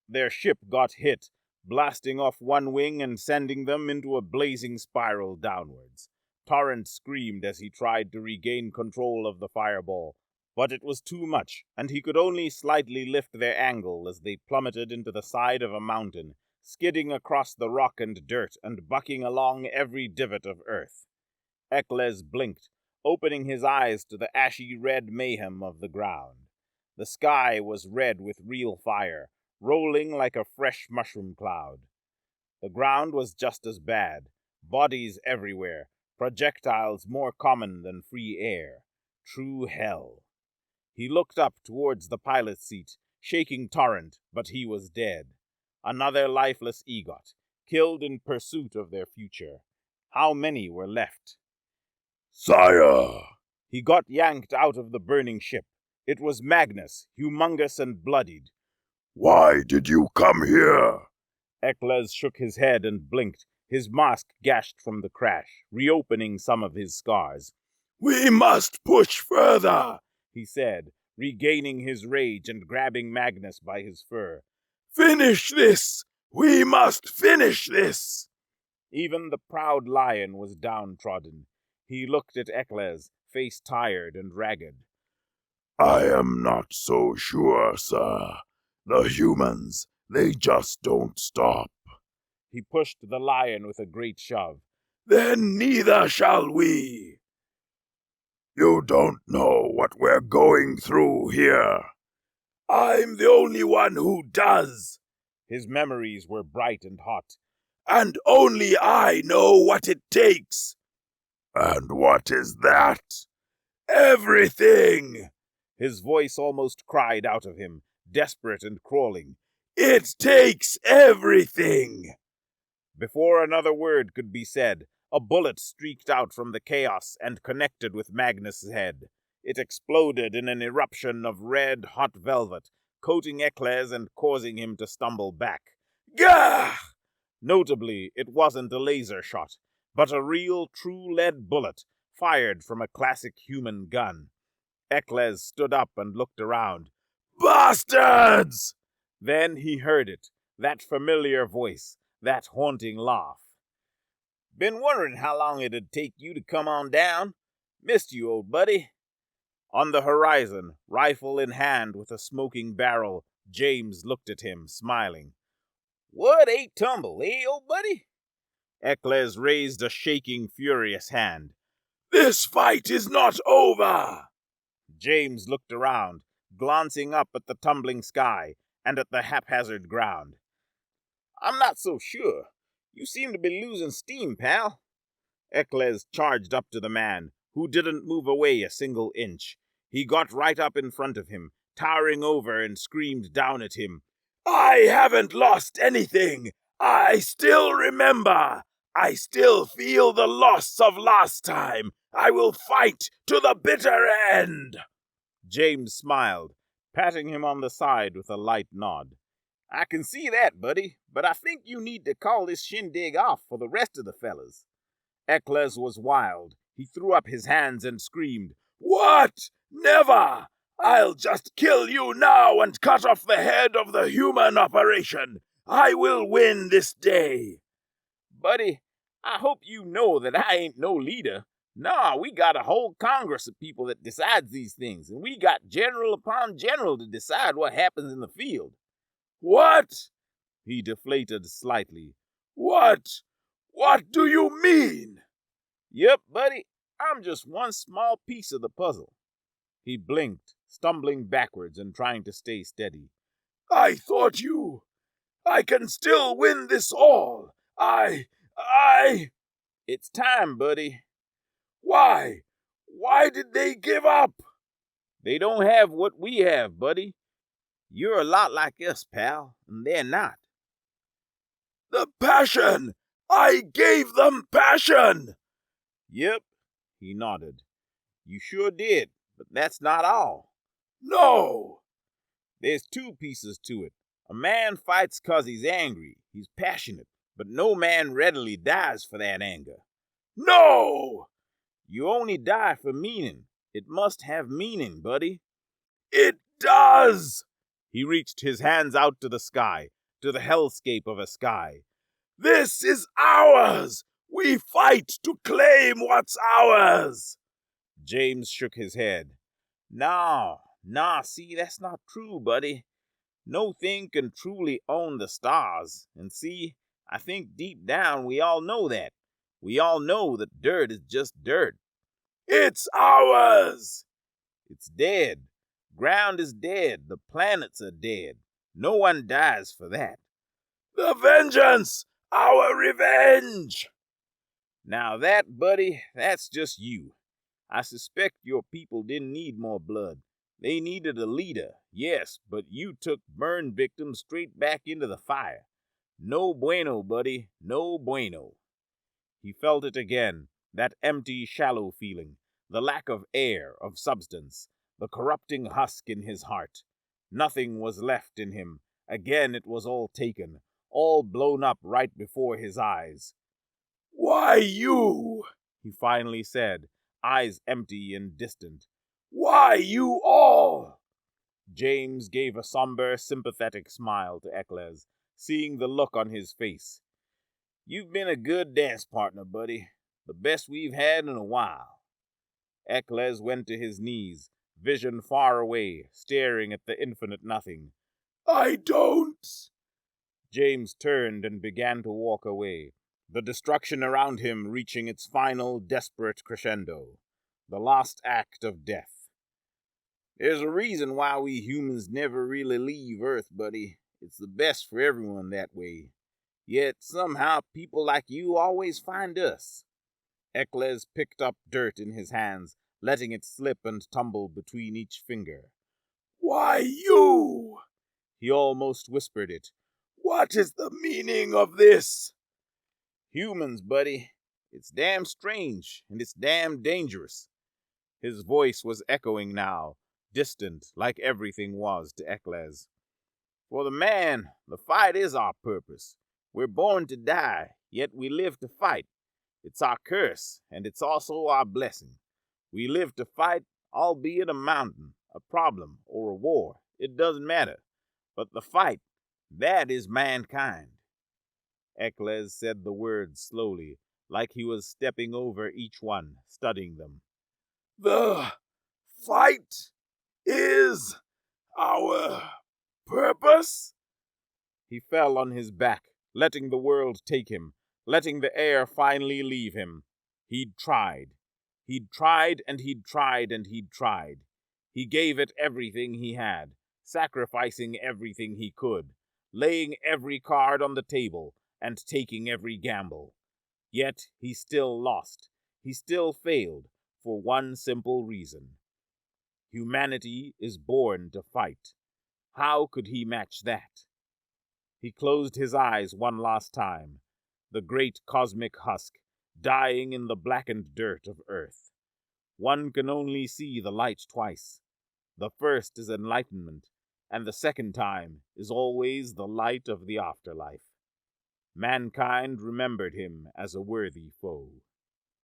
Their ship got hit, blasting off one wing and sending them into a blazing spiral downwards. Torrent screamed as he tried to regain control of the fireball, but it was too much, and he could only slightly lift their angle as they plummeted into the side of a mountain, skidding across the rock and dirt and bucking along every divot of earth. Eccles blinked, opening his eyes to the ashy red mayhem of the ground. The sky was red with real fire, rolling like a fresh mushroom cloud. The ground was just as bad, bodies everywhere, projectiles more common than free air. True hell. He looked up towards the pilot's seat, shaking Torrent, but he was dead. Another lifeless EGOT, killed in pursuit of their future. How many were left? Sire! He got yanked out of the burning ship. It was Magnus, humongous and bloodied. Why did you come here? Eccles shook his head and blinked, his mask gashed from the crash, reopening some of his scars. We must push further, he said, regaining his rage and grabbing Magnus by his fur. Finish this! We must finish this! Even the proud lion was downtrodden. He looked at Eccles, face tired and ragged. I am not so sure, sir. The humans, they just don't stop. He pushed the lion with a great shove. Then neither shall we. You don't know what we're going through here. I'm the only one who does. His memories were bright and hot. And only I know what it takes. And what is that? Everything! His voice almost cried out of him, desperate and crawling. It takes everything! Before another word could be said, a bullet streaked out from the chaos and connected with Magnus's head. It exploded in an eruption of red, hot velvet, coating Eccles and causing him to stumble back. Gah! Notably, it wasn't a laser shot, but a real, true lead bullet, fired from a classic human gun. Eccles stood up and looked around. Bastards! Then he heard it, that familiar voice, that haunting laugh. Been wondering how long it'd take you to come on down. Missed you, old buddy. On the horizon, rifle in hand with a smoking barrel, James looked at him, smiling. What a tumble, eh, old buddy? Eccles raised a shaking, furious hand. This fight is not over! James looked around, glancing up at the tumbling sky and at the haphazard ground. I'm not so sure. You seem to be losing steam, pal. Eccles charged up to the man, who didn't move away a single inch. He got right up in front of him, towering over, and screamed down at him. I haven't lost anything. I still remember. I still feel the loss of last time. I will fight to the bitter end. James smiled, patting him on the side with a light nod. I can see that, buddy, but I think you need to call this shindig off for the rest of the fellas. Eccles was wild. He threw up his hands and screamed, What? Never! I'll just kill you now and cut off the head of the human operation. I will win this day. Buddy, I hope you know that I ain't no leader. Nah, we got a whole Congress of people that decides these things, and we got general upon general to decide what happens in the field. What? He deflated slightly. What? What do you mean? Yep, buddy, I'm just one small piece of the puzzle. He blinked, stumbling backwards and trying to stay steady. I thought you... I can still win this all. It's time, buddy. Why? Why did they give up? They don't have what we have, buddy. You're a lot like us, pal, and they're not. The passion! I gave them passion! Yep, he nodded. You sure did, but that's not all. No! There's two pieces to it. A man fights 'cause he's angry. He's passionate, but no man readily dies for that anger. No! You only die for meaning. It must have meaning, buddy. It does! He reached his hands out to the sky, to the hellscape of a sky. This is ours! We fight to claim what's ours! James shook his head. Nah, see, that's not true, buddy. No thing can truly own the stars. And see, I think deep down we all know that. We all know that dirt is just dirt. It's ours! It's dead. Ground is dead. The planets are dead. No one dies for that. The vengeance! Our revenge! Now that, buddy, that's just you. I suspect your people didn't need more blood. They needed a leader, yes, but you took burn victims straight back into the fire. No bueno, buddy, no bueno. He felt it again, that empty, shallow feeling, the lack of air, of substance, the corrupting husk in his heart. Nothing was left in him. Again it was all taken, all blown up right before his eyes. Why you? He finally said, eyes empty and distant. Why you all? James gave a somber, sympathetic smile to Eccles, seeing the look on his face. You've been a good dance partner, buddy. The best we've had in a while. Eccles went to his knees, vision far away, staring at the infinite nothing. I don't. James turned and began to walk away, the destruction around him reaching its final, desperate crescendo, the last act of death. There's a reason why we humans never really leave Earth, buddy. It's the best for everyone that way. Yet somehow people like you always find us. Eccles picked up dirt in his hands, letting it slip and tumble between each finger. Why you? He almost whispered it. What is the meaning of this? Humans, buddy. It's damn strange, and it's damn dangerous. His voice was echoing now, distant like everything was to Eccles. For the man, the fight is our purpose. We're born to die, yet we live to fight. It's our curse, and it's also our blessing. We live to fight, albeit a mountain, a problem, or a war. It doesn't matter. But the fight, that is mankind. Eccles said the words slowly, like he was stepping over each one, studying them. The fight is our Purpose? He fell on his back, letting the world take him, letting the air finally leave him. He'd tried. He'd tried and he'd tried and he'd tried. He gave it everything he had, sacrificing everything he could, laying every card on the table and taking every gamble. Yet he still lost. He still failed for one simple reason. Humanity is born to fight. How could he match that? He closed his eyes one last time, the great cosmic husk dying in the blackened dirt of Earth. One can only see the light twice. The first is enlightenment, and the second time is always the light of the afterlife. Mankind remembered him as a worthy foe.